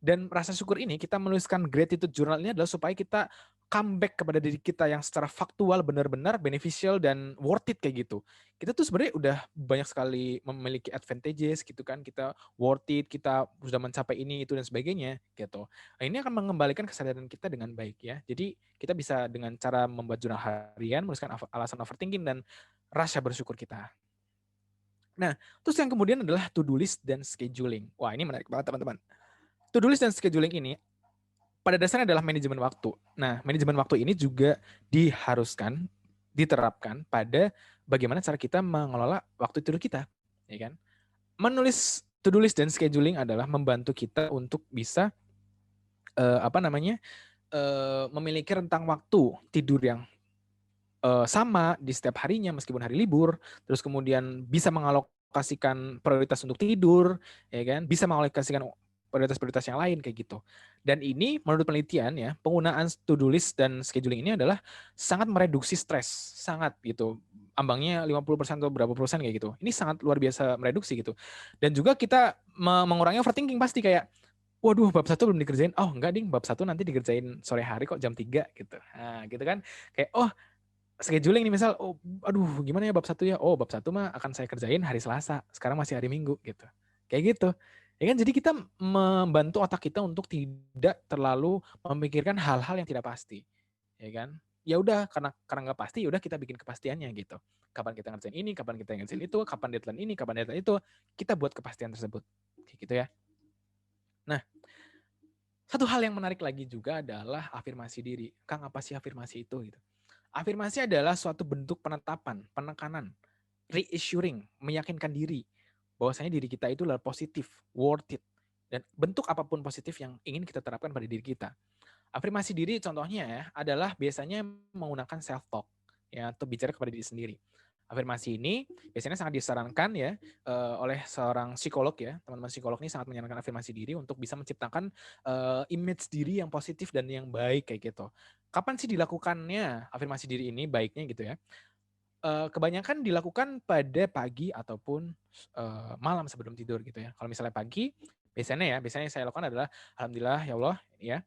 Dan rasa syukur ini kita menuliskan gratitude journal ini adalah supaya kita comeback kepada diri kita yang secara faktual benar-benar beneficial dan worth it kayak gitu. Kita tuh sebenarnya udah banyak sekali memiliki advantages gitu kan, kita worth it, kita sudah mencapai ini itu dan sebagainya gitu. Nah, ini akan mengembalikan kesadaran kita dengan baik, ya. Jadi kita bisa dengan cara membuat jurnal harian, menuliskan alasan overthinking dan rasa bersyukur kita. Nah, terus yang kemudian adalah to-do list dan scheduling. Wah, ini menarik banget teman-teman. To-do list dan scheduling ini pada dasarnya adalah manajemen waktu. Nah, manajemen waktu ini juga diharuskan diterapkan pada bagaimana cara kita mengelola waktu tidur kita, ya kan? Menulis to-do list dan scheduling adalah membantu kita untuk bisa memiliki rentang waktu tidur yang sama di setiap harinya meskipun hari libur, terus kemudian bisa mengalokasikan prioritas untuk tidur, ya kan, bisa mengalokasikan prioritas-prioritas yang lain kayak gitu. Dan ini menurut penelitian, ya, penggunaan to do list dan scheduling ini adalah sangat mereduksi stres, sangat gitu. Ambangnya 50% atau berapa persen kayak gitu. Ini sangat luar biasa mereduksi gitu. Dan juga kita mengurangi overthinking pasti kayak, waduh bab satu belum dikerjain, oh enggak ding, bab satu nanti dikerjain sore hari kok jam 3 gitu. Nah gitu kan, kayak oh scheduling nih misal, oh aduh gimana ya bab satu ya, oh bab satu mah akan saya kerjain hari Selasa, sekarang masih hari Minggu gitu, kayak gitu, ya kan. Jadi kita membantu otak kita untuk tidak terlalu memikirkan hal-hal yang tidak pasti, ya kan. Ya udah, karena nggak pasti, ya udah kita bikin kepastiannya gitu. Kapan kita ngerjain ini, kapan kita ngerjain itu, kapan deadline ini, kapan deadline itu, kita buat kepastian tersebut, kayak gitu ya. Nah, satu hal yang menarik lagi juga adalah afirmasi diri. Kang, apa sih afirmasi itu gitu? Afirmasi adalah suatu bentuk penetapan, penekanan, reassuring, meyakinkan diri bahwasanya diri kita itu adalah positif, worth it, dan bentuk apapun positif yang ingin kita terapkan pada diri kita. Afirmasi diri contohnya ya adalah biasanya menggunakan self talk, ya, atau bicara kepada diri sendiri. Afirmasi ini biasanya sangat disarankan, ya, oleh seorang psikolog, ya. Teman-teman psikolog ini sangat menyarankan afirmasi diri untuk bisa menciptakan image diri yang positif dan yang baik kayak gitu. Kapan sih dilakukannya afirmasi diri ini baiknya gitu ya? Kebanyakan dilakukan pada pagi ataupun malam sebelum tidur gitu ya. Kalau misalnya pagi, biasanya saya lakukan adalah alhamdulillah ya Allah, ya,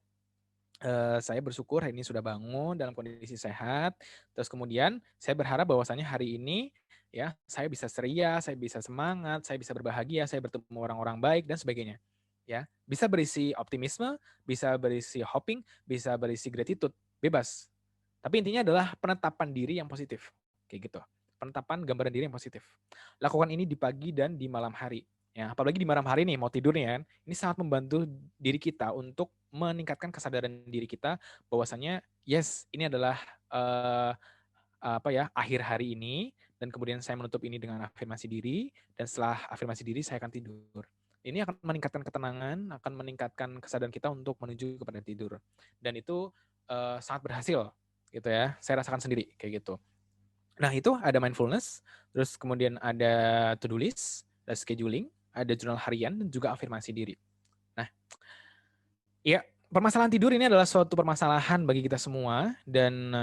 saya bersyukur hari ini sudah bangun dalam kondisi sehat. Terus kemudian saya berharap bahwasanya hari ini ya, saya bisa ceria, saya bisa semangat, saya bisa berbahagia, saya bertemu orang-orang baik dan sebagainya. Ya, bisa berisi optimisme, bisa berisi hoping, bisa berisi gratitude, bebas. Tapi intinya adalah penetapan diri yang positif, kayak gitu. Penetapan gambaran diri yang positif. Lakukan ini di pagi dan di malam hari. Ya, apalagi di malam hari nih mau tidur nih kan, ini sangat membantu diri kita untuk meningkatkan kesadaran diri kita bahwasannya yes, ini adalah akhir hari ini dan kemudian saya menutup ini dengan afirmasi diri dan setelah afirmasi diri saya akan tidur. Ini akan meningkatkan ketenangan, akan meningkatkan kesadaran kita untuk menuju kepada tidur. Dan itu sangat berhasil gitu ya. Saya rasakan sendiri kayak gitu. Nah, itu ada mindfulness, terus kemudian ada to-do list, ada scheduling, ada jurnal harian dan juga afirmasi diri. Nah, ya, permasalahan tidur ini adalah suatu permasalahan bagi kita semua dan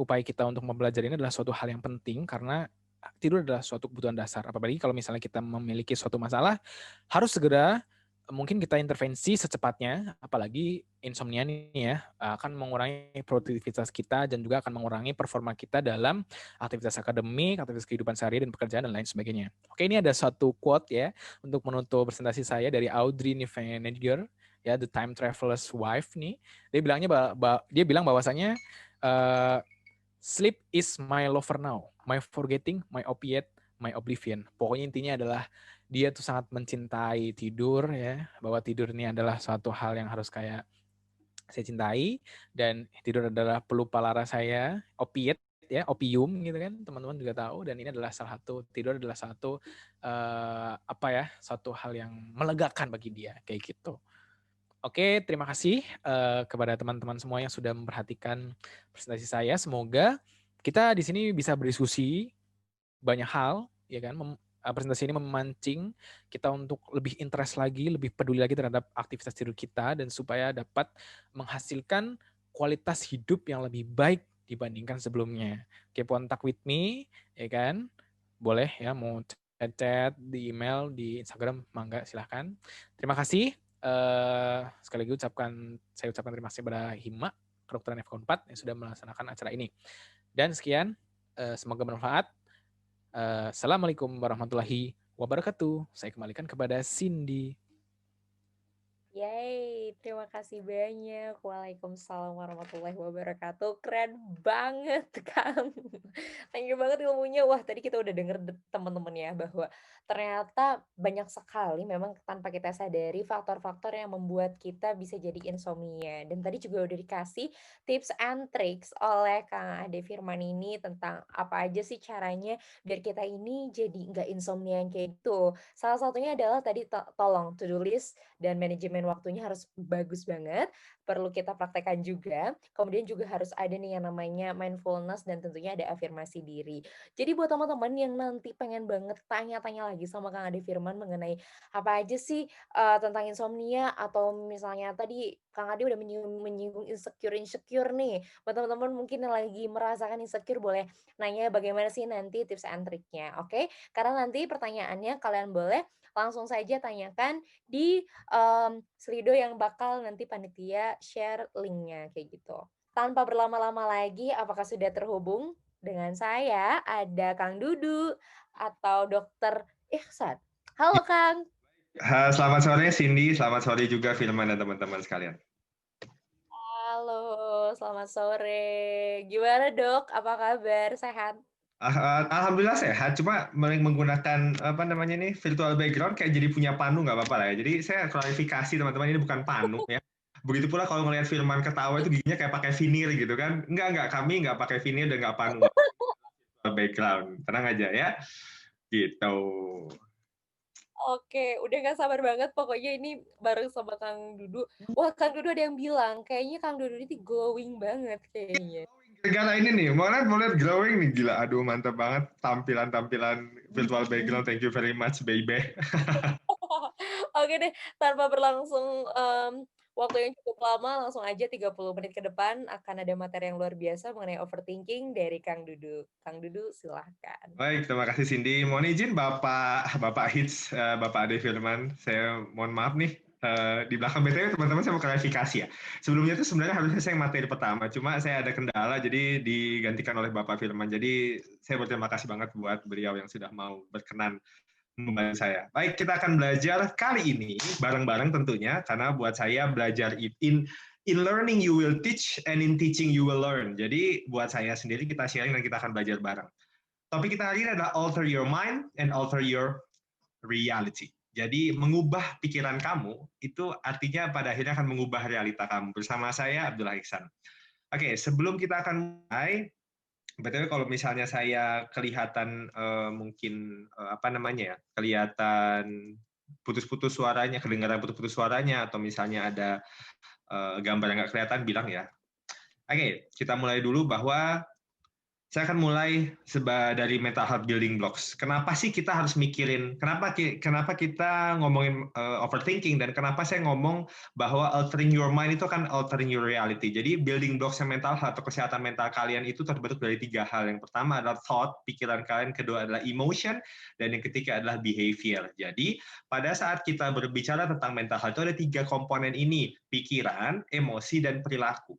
upaya kita untuk mempelajari ini adalah suatu hal yang penting karena tidur adalah suatu kebutuhan dasar. Apalagi kalau misalnya kita memiliki suatu masalah, harus segera mungkin kita intervensi secepatnya, apalagi insomnia nih ya, akan mengurangi produktivitas kita dan juga akan mengurangi performa kita dalam aktivitas akademik, aktivitas kehidupan sehari dan pekerjaan dan lain sebagainya. Oke, ini ada suatu quote ya untuk menutup presentasi saya dari Audrey Nivenediger, ya, The Time Traveler's Wife nih. Dia bilang bahwasanya sleep is my lover now, my forgetting, my opiate, my oblivion. Pokoknya intinya adalah dia tuh sangat mencintai tidur ya, bahwa tidur ini adalah suatu hal yang harus kayak saya cintai dan tidur adalah pelupa lara saya, opiate ya, opium gitu kan, teman-teman juga tahu dan ini adalah tidur adalah satu hal yang melegakan bagi dia kayak gitu. Oke, terima kasih kepada teman-teman semua yang sudah memperhatikan presentasi saya. Semoga kita di sini bisa berdiskusi banyak hal, ya kan? Presentasi ini memancing kita untuk lebih interest lagi, lebih peduli lagi terhadap aktivitas tidur kita dan supaya dapat menghasilkan kualitas hidup yang lebih baik dibandingkan sebelumnya. Keep contact with me, ya kan? Boleh ya, mau chat di email, di Instagram, mangga silahkan. Terima kasih. Sekali lagi saya ucapkan terima kasih kepada Hima, Kedokteran FK4 yang sudah melaksanakan acara ini. Dan sekian, semoga bermanfaat. Assalamualaikum warahmatullahi wabarakatuh. Saya kembalikan kepada Cindy. Yeay, terima kasih banyak. Waalaikumsalam warahmatullahi wabarakatuh. Keren banget, Kang. Thank you banget ilmunya. Wah, tadi kita udah denger teman-teman ya, bahwa ternyata banyak sekali memang tanpa kita sadari faktor-faktor yang membuat kita bisa jadi insomnia. Dan tadi juga udah dikasih tips and tricks oleh Kang Ade Firman ini tentang apa aja sih caranya biar kita ini jadi nggak insomnia yang kayak gitu. Salah satunya adalah tadi tolong to-do list dan manajemen waktunya harus bagus banget, perlu kita praktekkan juga. Kemudian juga harus ada nih yang namanya mindfulness dan tentunya ada afirmasi diri. Jadi buat teman-teman yang nanti pengen banget tanya-tanya lagi sama Kang Ade Firman mengenai apa aja sih tentang insomnia atau misalnya tadi Kang Ade udah menyinggung insecure nih. Buat teman-teman mungkin yang lagi merasakan insecure boleh nanya bagaimana sih nanti tips and triknya, oke? Karena nanti pertanyaannya kalian boleh langsung saja tanyakan di Slido yang bakal nanti panitia share linknya kayak gitu. Tanpa berlama-lama lagi, apakah sudah terhubung dengan saya? Ada Kang Dudu atau Dokter Ihsan. Halo Kang. Selamat sore Cindy, selamat sore juga Firman dan teman-teman sekalian. Halo, selamat sore. Gimana Dok? Apa kabar? Sehat? Alhamdulillah sehat, cuma menggunakan apa namanya nih virtual background kayak jadi punya panu nggak apa-apa lah ya. Jadi saya klarifikasi teman-teman ini bukan panu ya. Begitu pula kalau ngelihat Firman ketawa itu giginya kayak pakai vinil gitu kan. Enggak, kami nggak pakai vinil dan nggak panu. Virtual background, tenang aja ya. Gitu. Oke, udah nggak sabar banget pokoknya ini bareng sama Kang Dudu. Wah, Kang Dudu ada yang bilang, kayaknya Kang Dudu ini glowing banget kayaknya. Gara-gara ini nih, mau lihat glowing nih, gila. Aduh, mantap banget tampilan-tampilan virtual background. Thank you very much, baby. Oke deh, tanpa berlangsung, waktu yang cukup lama, langsung aja 30 menit ke depan akan ada materi yang luar biasa mengenai overthinking dari Kang Dudu. Kang Dudu silahkan. Baik, terima kasih Cindy. Mohon izin Bapak Hits, Bapak Ade Firman. Saya mohon maaf nih, Di belakang BTW teman-teman saya mau klarifikasi ya. Sebelumnya itu sebenarnya harusnya saya yang materi pertama, cuma saya ada kendala jadi digantikan oleh Bapak Firman. Jadi saya berterima kasih banget buat beliau yang sudah mau berkenan membantu saya. Baik, kita akan belajar kali ini bareng-bareng tentunya, karena buat saya belajar in learning you will teach and in teaching you will learn. Jadi buat saya sendiri kita sharing dan kita akan belajar bareng. Topik kita hari ini adalah alter your mind and alter your reality. Jadi mengubah pikiran kamu itu artinya pada akhirnya akan mengubah realita kamu. Bersama saya Abdullah Ihsan. Oke, sebelum kita akan mulai, BTW kalau misalnya saya kelihatan mungkin apa namanya ya, kelihatan putus-putus suaranya, kedengaran putus-putus suaranya, atau misalnya ada gambar yang nggak kelihatan, bilang ya. Oke, kita mulai dulu bahwa saya akan mulai dari mental health building blocks. Kenapa sih kita harus mikirin, kenapa kita ngomongin overthinking, dan kenapa saya ngomong bahwa altering your mind itu kan altering your reality. Jadi building blocks mental health atau kesehatan mental kalian itu terbentuk dari 3 hal. Yang pertama adalah thought, pikiran kalian, kedua adalah emotion, dan yang ketiga adalah behavior. Jadi pada saat kita berbicara tentang mental health itu ada 3 komponen ini, pikiran, emosi, dan perilaku.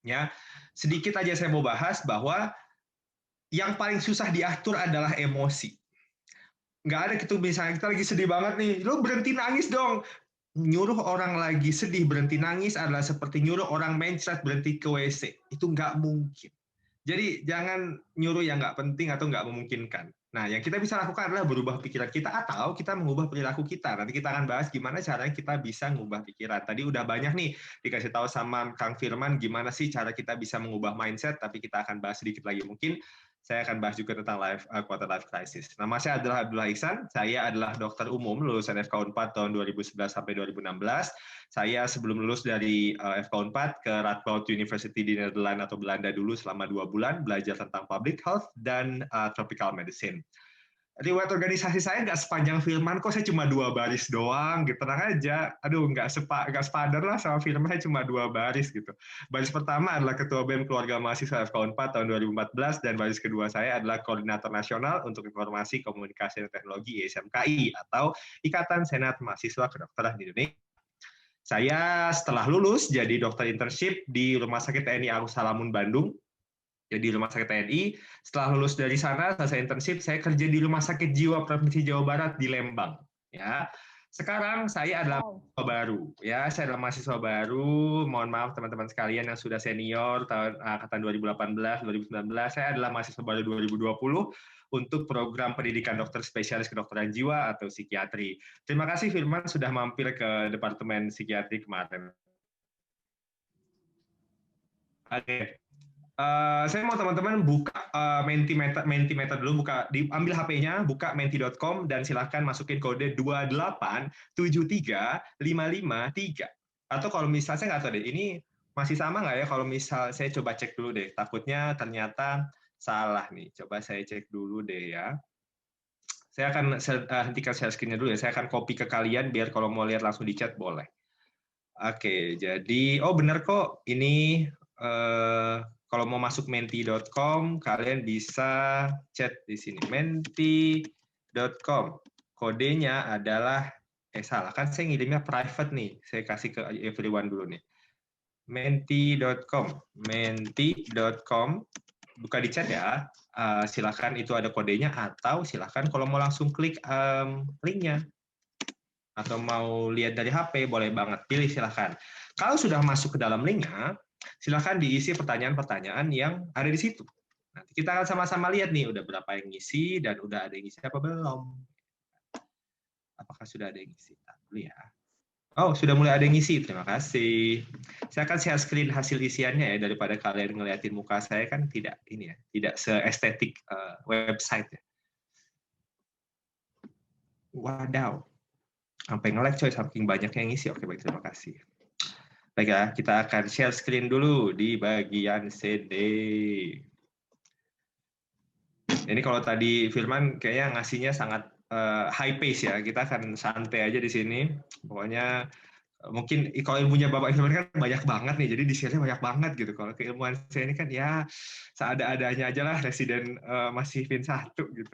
Ya, sedikit aja saya mau bahas bahwa yang paling susah diatur adalah emosi. Nggak ada gitu, misalnya kita lagi sedih banget nih, lo berhenti nangis dong. Nyuruh orang lagi sedih berhenti nangis adalah seperti nyuruh orang mencret berhenti ke WC. Itu nggak mungkin. Jadi jangan nyuruh yang nggak penting atau nggak memungkinkan. Nah, yang kita bisa lakukan adalah berubah pikiran kita atau kita mengubah perilaku kita. Nanti kita akan bahas gimana caranya kita bisa mengubah pikiran. Tadi udah banyak nih dikasih tahu sama Kang Firman gimana sih cara kita bisa mengubah mindset, tapi kita akan bahas sedikit lagi. Mungkin saya akan bahas juga tentang quarter life crisis. Nama saya adalah Abdullah Ihsan, saya adalah dokter umum lulusan FK4 tahun 2011 sampai 2016. Saya sebelum lulus dari FK4 ke Radboud University di Nederland atau Belanda dulu selama 2 bulan, belajar tentang public health dan tropical medicine. Riwayat organisasi saya nggak sepanjang Firman, kok saya cuma 2 baris doang, gitu. Tenang aja, aduh nggak sepadan lah sama Firman, saya cuma 2 baris gitu. Baris pertama adalah Ketua BEM Keluarga Mahasiswa FK4 tahun 2014, dan baris kedua saya adalah Koordinator Nasional untuk Informasi, Komunikasi, dan Teknologi ISMKI, atau Ikatan Senat Mahasiswa Kedokteran di Indonesia. Saya setelah lulus jadi dokter internship di Rumah Sakit TNI Agus Salamun Bandung, jadi Rumah Sakit TNI. Setelah lulus dari sana, selesai internship, saya kerja di Rumah Sakit Jiwa Provinsi Jawa Barat di Lembang. Ya, sekarang saya adalah mahasiswa baru. Ya, saya adalah mahasiswa baru. Mohon maaf teman-teman sekalian yang sudah senior tahun angkatan 2018, 2019. Saya adalah mahasiswa baru 2020 untuk program pendidikan dokter spesialis kedokteran jiwa atau psikiatri. Terima kasih Firman sudah mampir ke Departemen Psikiatri kemarin. Oke. Saya mau teman-teman buka Mentimeter dulu, ambil HP-nya, buka menti.com, dan silahkan masukin kode 2873553. Atau kalau misalnya, saya nggak tahu deh, ini masih sama nggak ya kalau misal saya coba cek dulu deh, takutnya ternyata salah nih. Coba saya cek dulu deh ya. Saya akan hentikan share screen-nya dulu ya, saya akan copy ke kalian biar kalau mau lihat langsung di chat boleh. Oke, jadi, oh benar kok, ini kalau mau masuk menti.com, kalian bisa chat di sini, menti.com. Kodenya adalah, salah, kan saya ngirimnya private nih, saya kasih ke everyone dulu nih. Menti.com, buka di chat ya, silakan itu ada kodenya, atau silakan kalau mau langsung klik linknya. Atau mau lihat dari HP, boleh banget, pilih silakan. Kalau sudah masuk ke dalam linknya, silakan diisi pertanyaan-pertanyaan yang ada di situ. Nanti kita akan sama-sama lihat nih, udah berapa yang ngisi, dan udah ada yang ngisi apa belum. Apakah sudah ada yang ngisi? Dulu ya. Oh, sudah mulai ada yang ngisi, terima kasih. Saya akan share screen hasil isiannya ya, daripada kalian ngeliatin muka saya kan tidak ini ya, tidak seestetik website ya. Wadaw. Sampai nge-lag coy, saking banyak yang ngisi. Oke, baik, terima kasih. Baik ya, kita akan share screen dulu di bagian CD. Ini kalau tadi Firman kayaknya ngasihnya sangat high pace ya, kita akan santai aja di sini. Pokoknya mungkin kalau ilmunya Bapak Firman kan banyak banget nih, jadi di share-nya banyak banget gitu. Kalau keilmuan saya ini kan ya seada-adanya aja lah, residen masih Fin 1 gitu.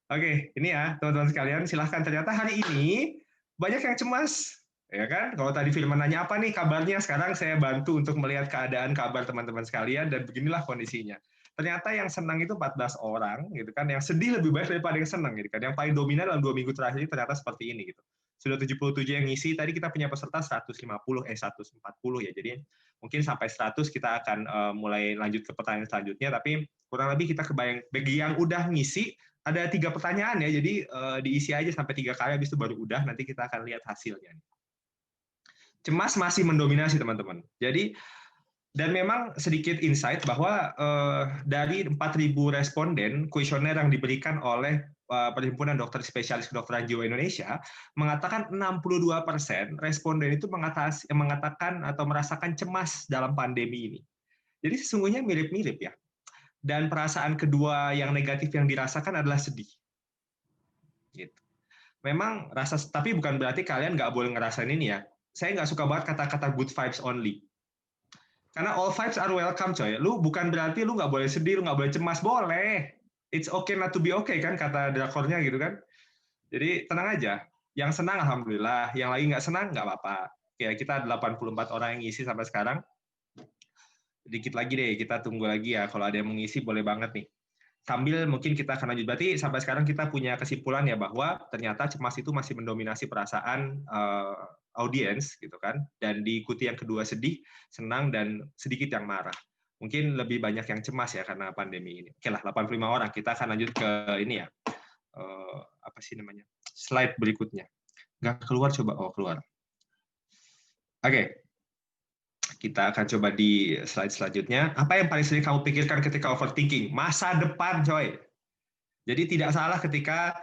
Oke, ini ya teman-teman sekalian, silahkan. Ternyata hari ini banyak yang cemas. Ya kan? Kalau tadi Firman nanya apa nih kabarnya, sekarang saya bantu untuk melihat keadaan kabar teman-teman sekalian dan beginilah kondisinya. Ternyata yang senang itu 14 orang gitu kan, yang sedih lebih banyak daripada yang senang gitu kan. Yang paling dominan dalam 2 minggu terakhir ini ternyata seperti ini gitu. Sudah 77 yang ngisi, tadi kita punya peserta 140 ya. Jadi mungkin sampai 100 kita akan mulai lanjut ke pertanyaan selanjutnya, tapi kurang lebih kita kebayang bagi yang udah ngisi ada 3 pertanyaan ya. Jadi diisi aja sampai 3 kali habis itu baru udah, nanti kita akan lihat hasilnya. Cemas masih mendominasi teman-teman. Jadi dan memang sedikit insight bahwa dari 4.000 responden kuesioner yang diberikan oleh Perhimpunan Dokter Spesialis Kedokteran Jiwa Indonesia mengatakan 62% responden itu mengatakan atau merasakan cemas dalam pandemi ini. Jadi sesungguhnya mirip-mirip ya. Dan perasaan kedua yang negatif yang dirasakan adalah sedih. Gitu. Memang tapi bukan berarti kalian nggak boleh ngerasain ini ya. Saya nggak suka banget kata-kata good vibes only. Karena all vibes are welcome, coy. Lu bukan berarti lu nggak boleh sedih, lu nggak boleh cemas, boleh. It's okay not to be okay, kan kata drakornya gitu kan. Jadi tenang aja. Yang senang alhamdulillah, yang lagi nggak senang nggak apa-apa. Ya kita 84 orang yang ngisi sampai sekarang. Dikit lagi deh, kita tunggu lagi ya. Kalau ada yang mengisi boleh banget nih. Sambil mungkin kita akan lanjut. Berarti sampai sekarang kita punya kesimpulan ya bahwa ternyata cemas itu masih mendominasi perasaan audiens gitu kan, dan diikuti yang kedua sedih, senang, dan sedikit yang marah. Mungkin lebih banyak yang cemas ya karena pandemi ini. Oke lah, 85 orang. Kita akan lanjut ke ini ya. Apa sih namanya? Slide berikutnya. Nggak keluar, coba. Oh, keluar. Oke. Kita akan coba di slide selanjutnya. Apa yang paling sering kamu pikirkan ketika overthinking? Masa depan, coy. Jadi tidak salah ketika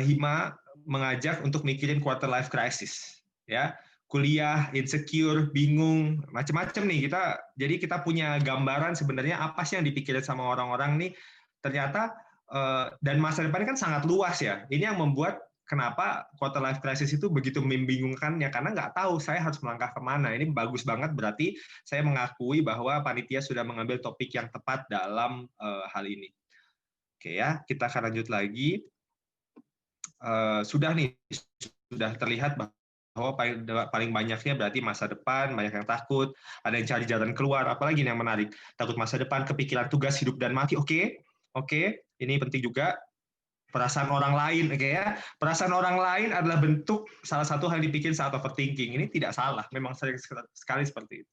Hima mengajak untuk mikirin quarter life crisis. Ya, kuliah, insecure, bingung, macam-macam nih kita. Jadi kita punya gambaran sebenarnya apa sih yang dipikirin sama orang-orang nih. Ternyata dan masa depan kan sangat luas ya. Ini yang membuat kenapa quarter life crisis itu begitu membingungkannya, karena nggak tahu saya harus melangkah kemana. Ini bagus banget, berarti saya mengakui bahwa panitia sudah mengambil topik yang tepat dalam hal ini. Oke ya, kita akan lanjut lagi. Sudah terlihat bahwa paling banyaknya berarti masa depan, banyak yang takut, ada yang cari jalan keluar, apalagi yang menarik, takut masa depan, kepikiran tugas hidup dan mati. Oke, ini penting juga. Perasaan orang lain, oke ya. Perasaan orang lain adalah bentuk salah satu hal yang dipikirin saat overthinking. Ini tidak salah, memang sering sekali seperti itu.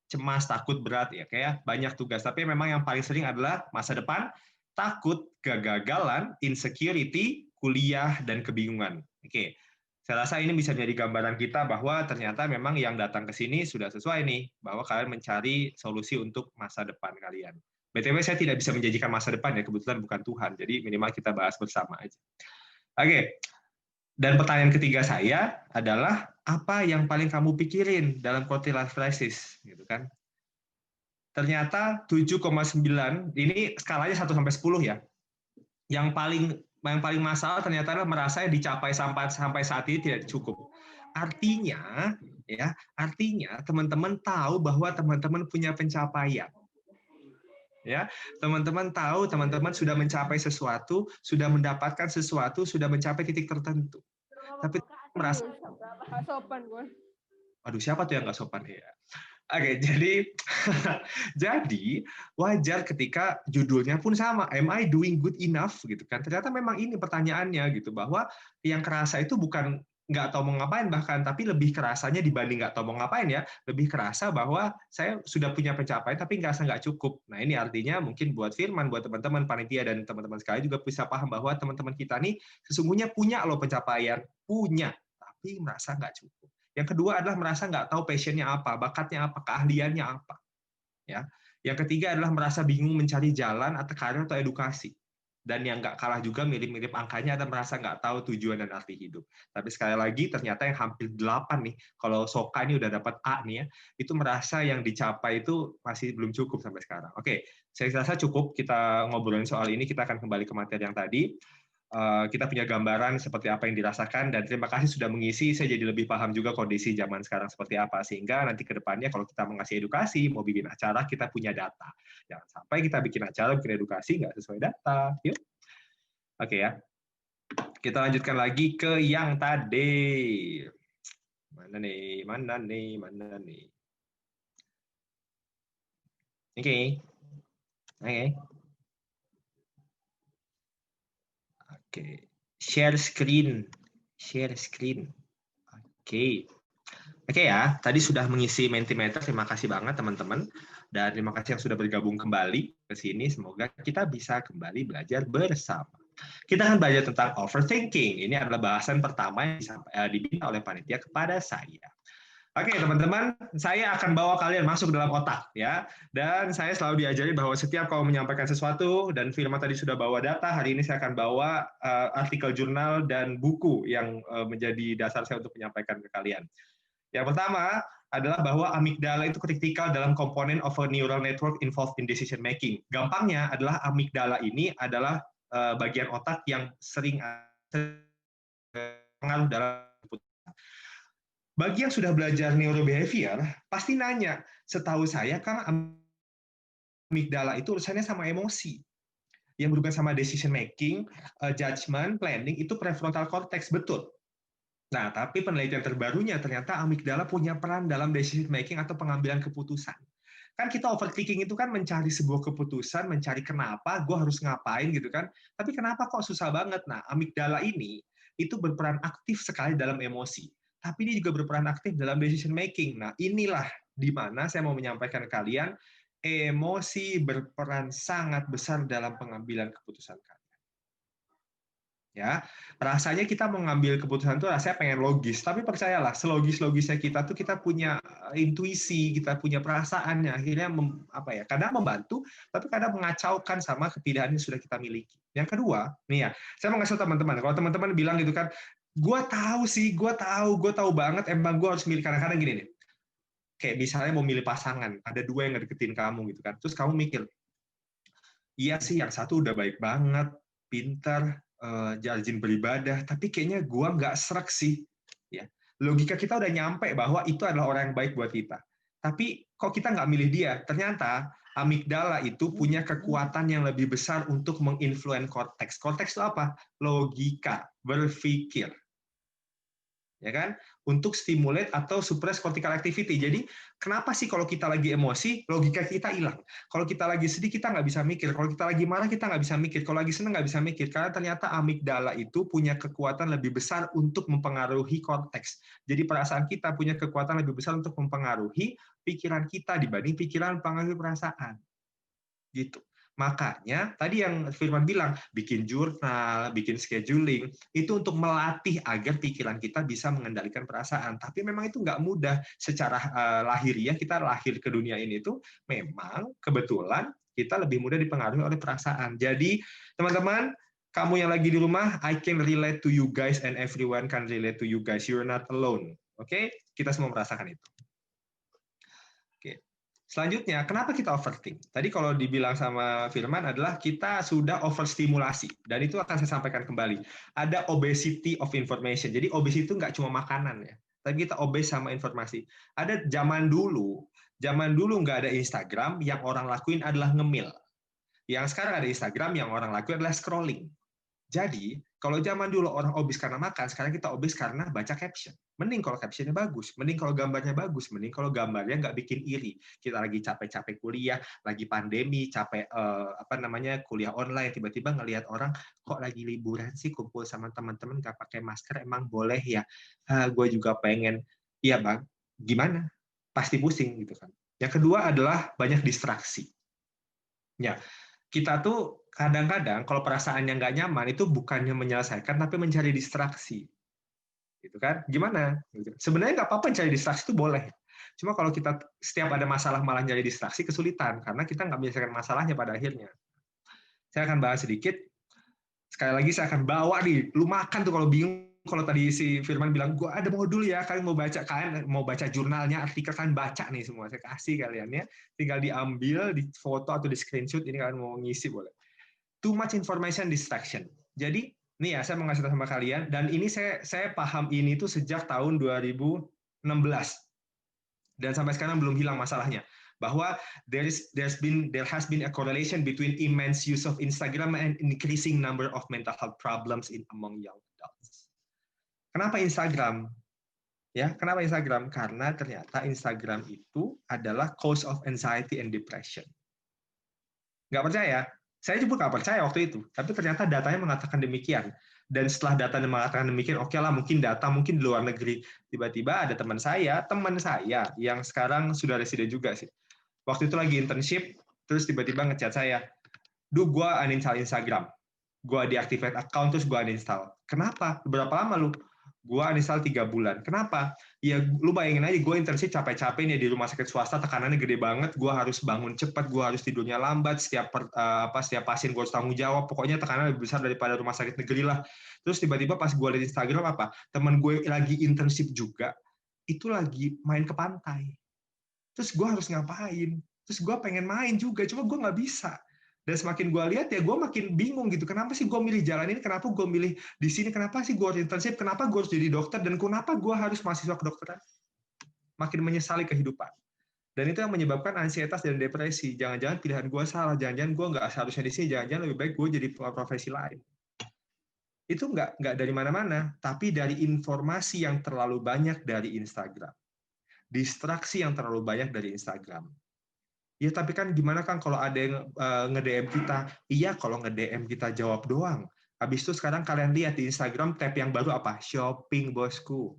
Cemas, takut, berat, ya kayak banyak tugas. Tapi memang yang paling sering adalah masa depan, takut, kegagalan, insecurity, kuliah, dan kebingungan. Oke, saya rasa ini bisa menjadi gambaran kita bahwa ternyata memang yang datang ke sini sudah sesuai nih, bahwa kalian mencari solusi untuk masa depan kalian. BTW saya tidak bisa menjanjikan masa depan ya, kebetulan bukan Tuhan, jadi minimal kita bahas bersama aja. Oke, dan pertanyaan ketiga saya adalah, apa yang paling kamu pikirin dalam quarter life crisis? Gitu kan? Ternyata 7,9, ini skalanya 1 sampai 10 ya. Yang paling masalah ternyata adalah merasa dicapai sampai saat ini tidak cukup. Artinya teman-teman tahu bahwa teman-teman punya pencapaian. Ya, teman-teman tahu teman-teman sudah mencapai sesuatu, sudah mendapatkan sesuatu, sudah mencapai titik tertentu. Tapi merasa sopan gue. Aduh, siapa tuh yang nggak sopan ya? Oke, jadi wajar ketika judulnya pun sama, am I doing good enough gitu kan? Ternyata memang ini pertanyaannya gitu, bahwa yang kerasa itu bukan nggak tahu mau ngapain bahkan, tapi lebih kerasanya dibanding nggak tahu mau ngapain ya, lebih kerasa bahwa saya sudah punya pencapaian tapi nggak cukup. Nah ini artinya mungkin buat Firman, buat teman-teman panitia dan teman-teman sekali juga bisa paham bahwa teman-teman kita nih sesungguhnya punya loh pencapaian, punya, tapi merasa nggak cukup. Yang kedua adalah merasa nggak tahu passionnya apa, bakatnya apa, keahliannya apa. Ya. Yang ketiga adalah merasa bingung mencari jalan atau karir atau edukasi. Dan yang nggak kalah juga mirip-mirip angkanya ada merasa nggak tahu tujuan dan arti hidup. Tapi sekali lagi ternyata yang hampir 8 nih, kalau Soka ini udah dapat A nih ya, itu merasa yang dicapai itu masih belum cukup sampai sekarang. Oke, saya rasa cukup kita ngobrolin soal ini, kita akan kembali ke materi yang tadi. Kita punya gambaran seperti apa yang dirasakan, dan terima kasih sudah mengisi. Saya jadi lebih paham juga kondisi zaman sekarang seperti apa, sehingga nanti ke depannya kalau kita mengasih edukasi, mau bikin acara, kita punya data. Jangan sampai kita bikin acara, bikin edukasi nggak sesuai data. Yuk. Oke ya. Kita lanjutkan lagi ke yang tadi. Mana nih. Oke. Share screen. Oke ya, tadi sudah mengisi Mentimeter. Terima kasih banget teman-teman. Dan terima kasih yang sudah bergabung kembali ke sini. Semoga kita bisa kembali belajar bersama. Kita akan belajar tentang overthinking. Ini adalah bahasan pertama yang dibina oleh panitia kepada saya. Oke teman-teman, saya akan bawa kalian masuk dalam otak ya. Dan saya selalu diajari bahwa setiap kau menyampaikan sesuatu, dan Firman tadi sudah bawa data, hari ini saya akan bawa artikel jurnal dan buku yang menjadi dasar saya untuk menyampaikan ke kalian. Yang pertama adalah bahwa amigdala itu kritikal dalam komponen of a neural network involved in decision making. Gampangnya adalah amigdala ini adalah bagian otak yang sering pengaruh dalam keputusan. Bagi yang sudah belajar neurobehavior, pasti nanya, setahu saya kan amigdala itu urusannya sama emosi. Yang berhubungan sama decision making, judgment, planning, itu prefrontal cortex, betul. Nah, tapi penelitian terbarunya ternyata amigdala punya peran dalam decision making atau pengambilan keputusan. Kan kita overthinking itu kan mencari sebuah keputusan, mencari kenapa, gue harus ngapain gitu kan. Tapi kenapa kok susah banget? Nah, amigdala ini itu berperan aktif sekali dalam emosi. Tapi ini juga berperan aktif dalam decision making. Nah, inilah di mana saya mau menyampaikan ke kalian, emosi berperan sangat besar dalam pengambilan keputusan kalian. Ya, rasanya kita mengambil keputusan itu rasanya pengen logis, tapi percayalah, selogis-logisnya kita tuh kita punya intuisi, kita punya perasaannya, akhirnya kadang membantu, tapi kadang mengacaukan sama kepilihan yang sudah kita miliki. Yang kedua, nih ya, saya mau ngasih tahu teman-teman, kalau teman-teman bilang gitu kan, gue tahu banget, emang gue harus milih, kadang-kadang gini nih, kayak misalnya mau milih pasangan, ada dua yang ngedeketin kamu gitu kan, terus kamu mikir, iya sih yang satu udah baik banget, pintar, rajin beribadah, tapi kayaknya gua nggak srek sih. Ya, logika kita udah nyampe bahwa itu adalah orang yang baik buat kita. Tapi kok kita nggak milih dia? Ternyata amigdala itu punya kekuatan yang lebih besar untuk menginfluence korteks. Korteks itu apa? Logika, berpikir. Ya kan? Untuk stimulate atau suppress cortical activity. Jadi, kenapa sih kalau kita lagi emosi, logika kita hilang? Kalau kita lagi sedih, kita nggak bisa mikir. Kalau kita lagi marah, kita nggak bisa mikir. Kalau lagi senang, nggak bisa mikir. Karena ternyata amigdala itu punya kekuatan lebih besar untuk mempengaruhi korteks. Jadi, perasaan kita punya kekuatan lebih besar untuk mempengaruhi pikiran kita dibanding pikiran pengaruh perasaan. Gitu. Makanya tadi yang Firman bilang, bikin jurnal, bikin scheduling, itu untuk melatih agar pikiran kita bisa mengendalikan perasaan. Tapi memang itu nggak mudah. Secara lahiriah, kita lahir ke dunia ini itu memang kebetulan kita lebih mudah dipengaruhi oleh perasaan. Jadi, teman-teman, kamu yang lagi di rumah, I can relate to you guys and everyone can relate to you guys. You're not alone. Oke? Kita semua merasakan itu. Selanjutnya, kenapa kita overthink? Tadi kalau dibilang sama Firman adalah kita sudah overstimulasi. Dan itu akan saya sampaikan kembali. Ada obesity of information. Jadi obesity itu nggak cuma makanan ya. Tapi kita obes sama informasi. Ada zaman dulu nggak ada Instagram, yang orang lakuin adalah ngemil. Yang sekarang ada Instagram, yang orang lakuin adalah scrolling. Jadi, kalau zaman dulu orang obes karena makan, sekarang kita obes karena baca caption. Mending kalau captionnya bagus, mending kalau gambarnya bagus, mending kalau gambarnya nggak bikin iri. Kita lagi capek-capek kuliah, lagi pandemi, capek kuliah online, tiba-tiba ngelihat orang kok lagi liburan sih, kumpul sama teman-teman nggak pakai masker, emang boleh ya? Gue juga pengen. Iya bang, gimana? Pasti pusing gitu kan. Yang kedua adalah banyak distraksi. Ya, kita tuh kadang-kadang kalau perasaannya nggak nyaman itu bukannya menyelesaikan tapi mencari distraksi, gitu kan? Gimana? Sebenarnya nggak apa-apa mencari distraksi itu boleh. Cuma kalau kita setiap ada masalah malah mencari distraksi kesulitan karena kita nggak menyelesaikan masalahnya pada akhirnya. Saya akan bahas sedikit. Sekali lagi saya akan bawa nih, lu makan tuh kalau bingung. Kalau tadi si Firman bilang, gue ada modul ya, kalian mau baca jurnalnya, artikel kalian baca nih semua, saya kasih kalian ya, tinggal diambil, di foto atau di screenshot, ini kalian mau ngisi boleh. Too much information distraction. Jadi, nih ya, saya mau ngasih tahu sama kalian, dan ini saya paham ini tuh sejak tahun 2016. Dan sampai sekarang belum hilang masalahnya. Bahwa there has been a correlation between immense use of Instagram and increasing number of mental health problems among young adults. Kenapa Instagram? Ya, kenapa Instagram? Karena ternyata Instagram itu adalah cause of anxiety and depression. Nggak percaya? Saya juga nggak percaya waktu itu. Tapi ternyata datanya mengatakan demikian. Dan setelah datanya mengatakan demikian, oke lah mungkin data mungkin di luar negeri. Tiba-tiba ada teman saya yang sekarang sudah residen juga sih. Waktu itu lagi internship, terus tiba-tiba ngechat saya, gue uninstall Instagram. Gue deactivate account, terus gue uninstall. Kenapa? Berapa lama lu? Gue uninstall 3 bulan. Kenapa? Ya lu bayangin aja, gue internship capek-capek nih di rumah sakit swasta, tekanannya gede banget, gue harus bangun cepat, gue harus tidurnya lambat, setiap pasien gue harus tanggung jawab, pokoknya tekanan lebih besar daripada rumah sakit negeri lah. Terus tiba-tiba pas gue lihat Instagram apa? Temen gue lagi internship juga, itu lagi main ke pantai. Terus gue harus ngapain? Terus gue pengen main juga, cuma gue nggak bisa. Dan semakin gue lihat ya gue makin bingung gitu. Kenapa sih gue milih jalan ini? Kenapa gue milih di sini? Kenapa sih gue harus internship? Kenapa gue harus jadi dokter? Dan kenapa gue harus mahasiswa kedokteran? Makin menyesali kehidupan. Dan itu yang menyebabkan ansietas dan depresi. Jangan-jangan pilihan gue salah. Jangan-jangan gue nggak seharusnya di sini. Jangan-jangan lebih baik gue jadi profesi lain. Itu nggak dari mana-mana, tapi dari informasi yang terlalu banyak dari Instagram. Distraksi yang terlalu banyak dari Instagram. Ya tapi kan gimana kan kalau ada yang nge-DM kita, iya kalau nge-DM kita jawab doang. Habis itu sekarang kalian lihat di Instagram tab yang baru apa? Shopping bosku.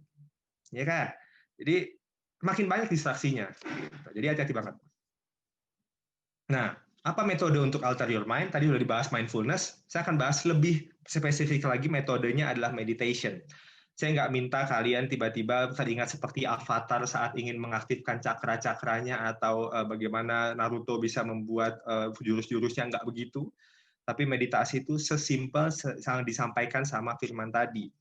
Ya kan? Jadi makin banyak distraksinya. Jadi hati-hati banget. Nah, apa metode untuk alter your mind? Tadi udah dibahas mindfulness. Saya akan bahas lebih spesifik lagi, metodenya adalah meditation. Saya nggak minta kalian tiba-tiba teringat seperti Avatar saat ingin mengaktifkan cakra-cakranya atau bagaimana Naruto bisa membuat jurus-jurusnya, nggak begitu. Tapi meditasi itu sesimpel yang disampaikan sama Firman tadi.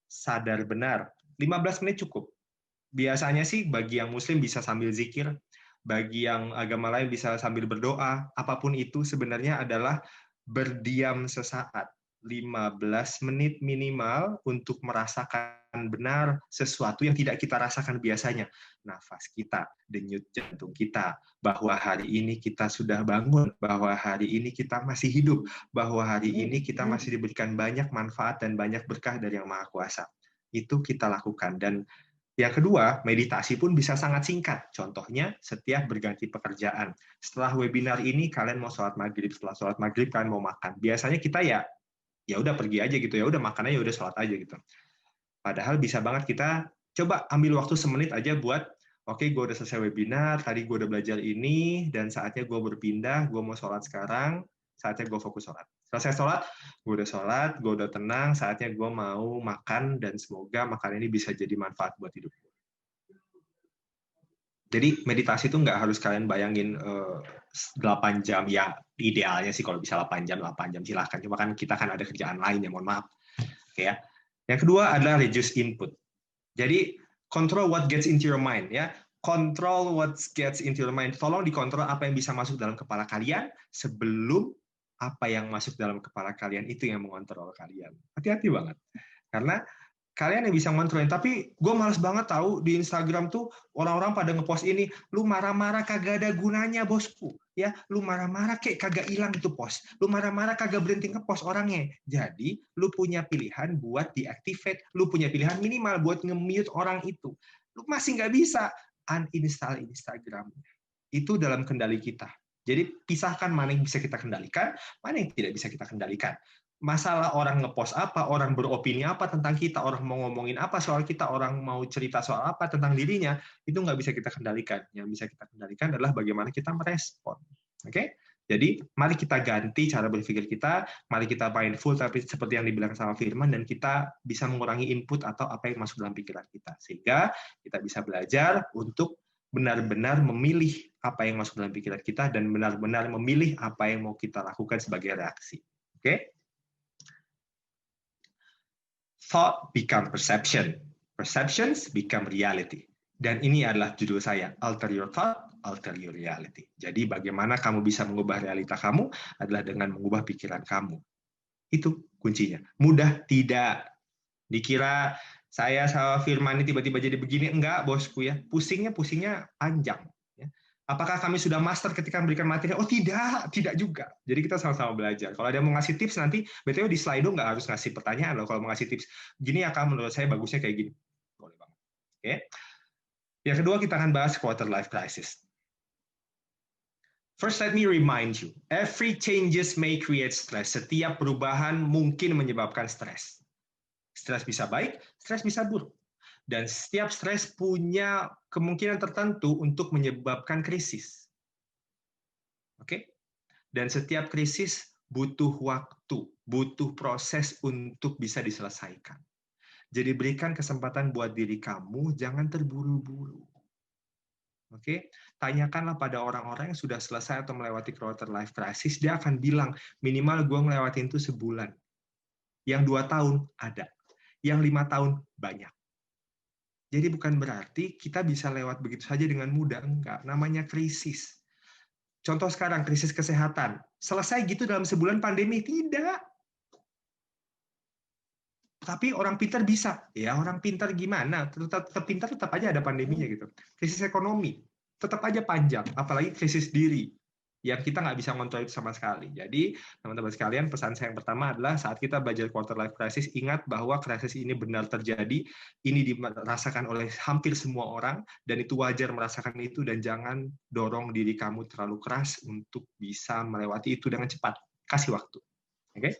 Sadar benar. 15 menit cukup. Biasanya sih bagi yang muslim bisa sambil zikir, bagi yang agama lain bisa sambil berdoa, apapun itu sebenarnya adalah berdiam sesaat. 15 menit minimal untuk merasakan benar sesuatu yang tidak kita rasakan biasanya. Nafas kita, denyut jantung kita, bahwa hari ini kita sudah bangun, bahwa hari ini kita masih hidup, bahwa hari ini kita masih diberikan banyak manfaat dan banyak berkah dari Yang Maha Kuasa. Itu kita lakukan. Dan yang kedua, meditasi pun bisa sangat singkat. Contohnya, setiap berganti pekerjaan. Setelah webinar ini, kalian mau sholat maghrib. Setelah sholat maghrib, kalian mau makan. Biasanya kita ya udah pergi aja gitu, ya udah makan aja, udah sholat aja gitu. Padahal bisa banget kita coba ambil waktu semenit aja buat, oke, gue udah selesai webinar, tadi gue udah belajar ini, dan saatnya gue berpindah, gue mau sholat sekarang, saatnya gue fokus sholat. Selesai sholat, gue udah tenang, saatnya gue mau makan, dan semoga makan ini bisa jadi manfaat buat hidup gue. Jadi meditasi itu nggak harus kalian bayangin 8 jam, ya idealnya sih kalau bisa 8 jam silahkan, cuma kan kita kan ada kerjaan lain ya, mohon maaf. Oke ya. Yang kedua adalah reduce input. Jadi control what gets into your mind ya. Control what gets into your mind. Tolong dikontrol apa yang bisa masuk dalam kepala kalian sebelum apa yang masuk dalam kepala kalian itu yang mengontrol kalian. Hati-hati banget. Karena kalian yang bisa ngontrolin, tapi gue males banget tahu di Instagram tuh orang-orang pada ngepost ini, lu marah-marah kagak ada gunanya bosku, ya, lu marah-marah kayak kagak hilang itu post, lu marah-marah kagak berhenti ngepost orangnya, jadi lu punya pilihan buat deactivate, lu punya pilihan minimal buat nge-mute orang itu, lu masih nggak bisa uninstall Instagram, itu dalam kendali kita. Jadi pisahkan mana yang bisa kita kendalikan, mana yang tidak bisa kita kendalikan. Masalah orang ngepost apa, orang beropini apa tentang kita, orang mau ngomongin apa soal kita, orang mau cerita soal apa tentang dirinya, itu nggak bisa kita kendalikan. Yang bisa kita kendalikan adalah bagaimana kita merespon. Oke? Jadi, mari kita ganti cara berpikir kita, mari kita mindful, tapi seperti yang dibilang sama Firman, dan kita bisa mengurangi input atau apa yang masuk dalam pikiran kita. Sehingga kita bisa belajar untuk benar-benar memilih apa yang masuk dalam pikiran kita, dan benar-benar memilih apa yang mau kita lakukan sebagai reaksi. Oke? Thought become perception. Perceptions become reality. Dan ini adalah judul saya, Alter Your Thought, Alter Your Reality. Jadi bagaimana kamu bisa mengubah realita kamu adalah dengan mengubah pikiran kamu. Itu kuncinya. Mudah tidak. Dikira saya sama Firman ini tiba-tiba jadi begini, enggak bosku ya. Pusingnya panjang. Apakah kami sudah master ketika memberikan materi? Oh tidak juga. Jadi kita sama-sama belajar. Kalau ada yang mau ngasih tips nanti, BTW di Slido nggak harus ngasih pertanyaan loh. Kalau mau ngasih tips, gini ya Kak, menurut saya bagusnya kayak gini. Boleh banget. Oke. Yang kedua kita akan bahas quarter life crisis. First, let me remind you, every changes may create stress. Setiap perubahan mungkin menyebabkan stres. Stres bisa baik, stres bisa buruk. Dan setiap stres punya kemungkinan tertentu untuk menyebabkan krisis. Oke? Dan setiap krisis butuh waktu, butuh proses untuk bisa diselesaikan. Jadi berikan kesempatan buat diri kamu, jangan terburu-buru. Oke, tanyakanlah pada orang-orang yang sudah selesai atau melewati quarter life crisis, dia akan bilang minimal gue ngelewatin itu sebulan. Yang 2 tahun ada, yang 5 tahun banyak. Jadi bukan berarti kita bisa lewat begitu saja dengan mudah, enggak. Namanya krisis. Contoh sekarang krisis kesehatan, selesai gitu dalam sebulan pandemi, tidak. Tapi orang pintar bisa, ya orang pintar gimana? Tetap pintar tetap aja ada pandeminya gitu. Krisis ekonomi tetap aja panjang, apalagi krisis diri yang kita nggak bisa ngontrol itu sama sekali. Jadi teman-teman sekalian, pesan saya yang pertama adalah saat kita belajar quarter life crisis, ingat bahwa krisis ini benar terjadi, ini dirasakan oleh hampir semua orang, dan itu wajar merasakan itu, dan jangan dorong diri kamu terlalu keras untuk bisa melewati itu dengan cepat. Kasih waktu. Oke?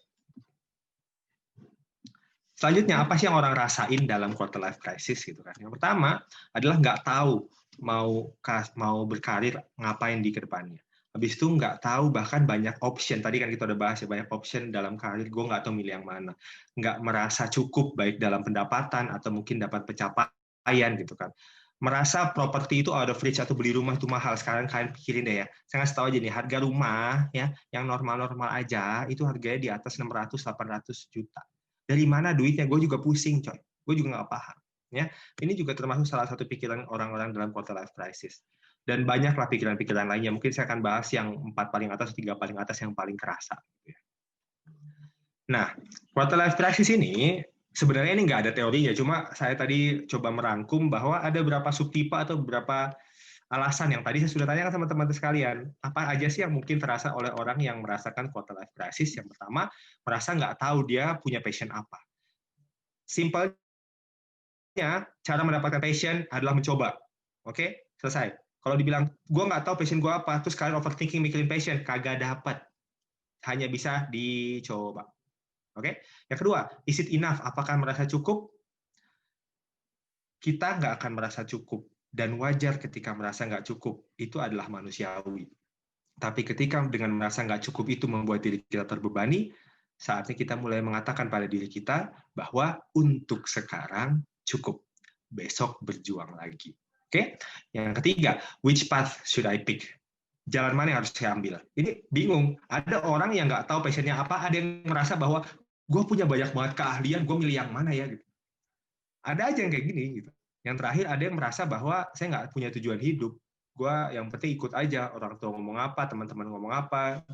Selanjutnya, apa sih yang orang rasain dalam quarter life crisis gitu kan? Yang pertama adalah nggak tahu mau berkarir ngapain di kedepannya. Habis itu nggak tahu bahkan banyak option. Tadi kan kita udah bahas ya, banyak option dalam karir, gue nggak tahu milih yang mana. Nggak merasa cukup baik dalam pendapatan atau mungkin dapat pencapaian gitu kan. Merasa properti itu out of reach atau beli rumah itu mahal. Sekarang kalian pikirin deh ya. Saya ngasih tahu aja nih, harga rumah ya yang normal-normal aja itu harganya di atas 600-800 juta. Dari mana duitnya? Gue juga pusing, coy. Gue juga nggak paham. Ya, ini juga termasuk salah satu pikiran orang-orang dalam quarter life crisis. Dan banyaklah pikiran-pikiran lainnya. Mungkin saya akan bahas yang 4 paling atas, 3 paling atas yang paling kerasa. Nah, quarter life crisis ini sebenarnya ini nggak ada teorinya. Cuma saya tadi coba merangkum bahwa ada beberapa subtipe atau beberapa alasan yang tadi saya sudah tanyakan sama teman-teman sekalian. Apa aja sih yang mungkin terasa oleh orang yang merasakan quarter life crisis? Yang pertama, merasa nggak tahu dia punya passion apa. Simpelnya, cara mendapatkan passion adalah mencoba. Oke? Selesai. Kalau dibilang, gue nggak tahu passion gue apa, terus kalian overthinking mikirin passion, kagak dapat. Hanya bisa dicoba. Oke? Yang kedua, is it enough? Apakah merasa cukup? Kita nggak akan merasa cukup. Dan wajar ketika merasa nggak cukup, itu adalah manusiawi. Tapi ketika dengan merasa nggak cukup itu membuat diri kita terbebani, saatnya kita mulai mengatakan pada diri kita bahwa untuk sekarang cukup, besok berjuang lagi. Oke? Yang ketiga, which path should I pick? Jalan mana yang harus saya ambil? Ini bingung. Ada orang yang nggak tahu passionnya apa, ada yang merasa bahwa gue punya banyak banget keahlian, gue milih yang mana ya? Gitu. Ada aja yang kayak gini. Gitu. Yang terakhir ada yang merasa bahwa saya nggak punya tujuan hidup. Gue yang penting ikut aja, orang tua ngomong apa, teman-teman ngomong apa,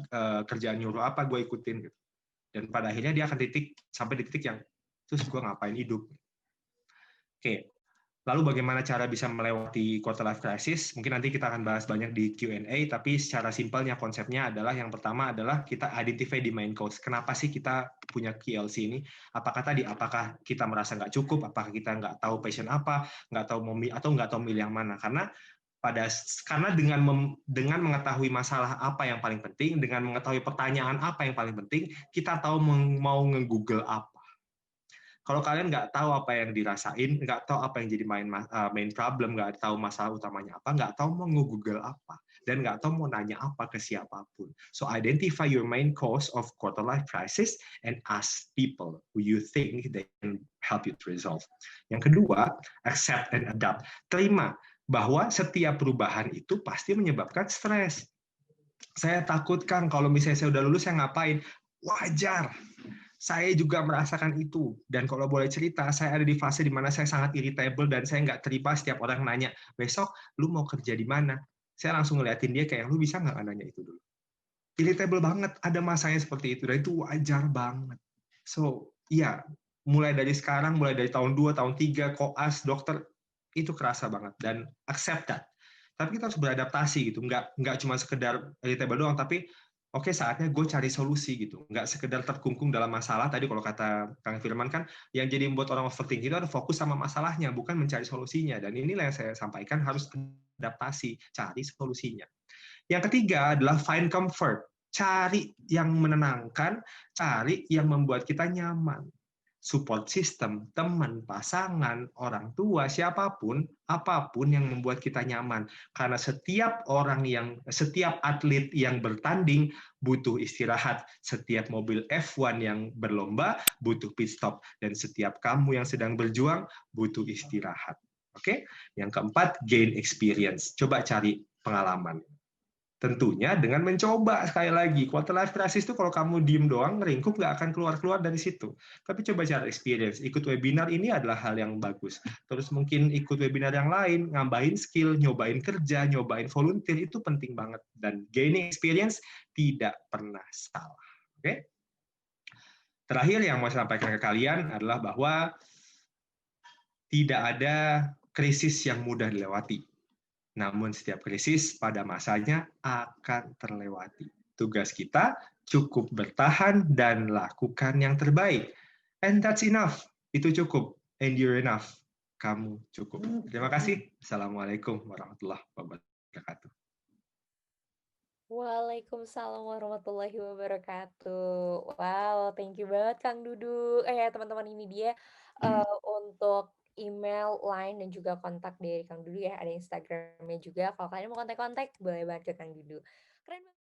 kerjaan nyuruh apa, gue ikutin. Gitu. Dan pada akhirnya dia akan sampai di titik yang, terus gue ngapain hidup? Oke. Lalu bagaimana cara bisa melewati quarter life crisis? Mungkin nanti kita akan bahas banyak di Q&A, tapi secara simpelnya konsepnya adalah yang pertama adalah kita identify di main cause. Kenapa sih kita punya KLC ini? Apakah kita merasa nggak cukup? Apakah kita nggak tahu passion apa? Nggak tahu nggak tahu milih yang mana? Karena dengan mengetahui masalah apa yang paling penting, dengan mengetahui pertanyaan apa yang paling penting, kita tahu mau nge-Google apa. Kalau kalian nggak tahu apa yang dirasain, nggak tahu apa yang jadi main problem, nggak tahu masalah utamanya apa, nggak tahu mau nge-Google apa, dan nggak tahu mau nanya apa ke siapapun. So identify your main cause of quarter life crisis and ask people who you think they can help you to resolve. Yang kedua, accept and adapt. Terima bahwa setiap perubahan itu pasti menyebabkan stres. Saya takut, Kang, kalau misalnya saya udah lulus, saya ngapain? Wajar. Saya juga merasakan itu. Dan kalau boleh cerita, saya ada di fase di mana saya sangat irritable dan saya nggak terima setiap orang nanya, besok lu mau kerja di mana? Saya langsung ngeliatin dia kayak, lu bisa nggak nanya itu dulu? Irritable banget, ada masanya seperti itu. Dan itu wajar banget. So, iya, mulai dari sekarang, mulai dari tahun 2, tahun 3, koas, dokter, itu kerasa banget. Dan accept that. Tapi kita harus beradaptasi gitu. Nggak cuma sekedar irritable doang, tapi Oke, saatnya gue cari solusi gitu. Nggak sekedar terkungkung dalam masalah. Tadi kalau kata Kang Firman kan, yang jadi membuat orang overthinking itu ada fokus sama masalahnya, bukan mencari solusinya. Dan inilah yang saya sampaikan, harus adaptasi, cari solusinya. Yang ketiga adalah find comfort. Cari yang menenangkan, cari yang membuat kita nyaman. Support system, teman, pasangan, orang tua, siapapun, apapun yang membuat kita nyaman. Karena setiap atlet yang bertanding butuh istirahat, setiap mobil F1 yang berlomba butuh pit stop, dan setiap kamu yang sedang berjuang butuh istirahat. Oke? Yang keempat, gain experience. Coba cari pengalaman. Tentunya dengan mencoba, sekali lagi. Quarter life crisis itu kalau kamu diem doang, ngeringkup, nggak akan keluar-keluar dari situ. Tapi coba cari experience. Ikut webinar ini adalah hal yang bagus. Terus mungkin ikut webinar yang lain, ngambahin skill, nyobain kerja, nyobain volunteer, itu penting banget. Dan gaining experience tidak pernah salah. Oke? Terakhir yang mau saya sampaikan ke kalian adalah bahwa tidak ada krisis yang mudah dilewati. Namun setiap krisis pada masanya akan terlewati. Tugas kita cukup bertahan dan lakukan yang terbaik. And that's enough. Itu cukup. And you're enough. Kamu cukup. Terima kasih. Assalamualaikum warahmatullahi wabarakatuh. Waalaikumsalam warahmatullahi wabarakatuh. Wow, thank you banget Kang Dudu. Teman-teman, ini dia untuk email, line, dan juga kontak dari Kang Dudu ya. Ada Instagramnya juga. Kalau kalian mau kontak-kontak, boleh banget ke Kang Dudu. Keren banget.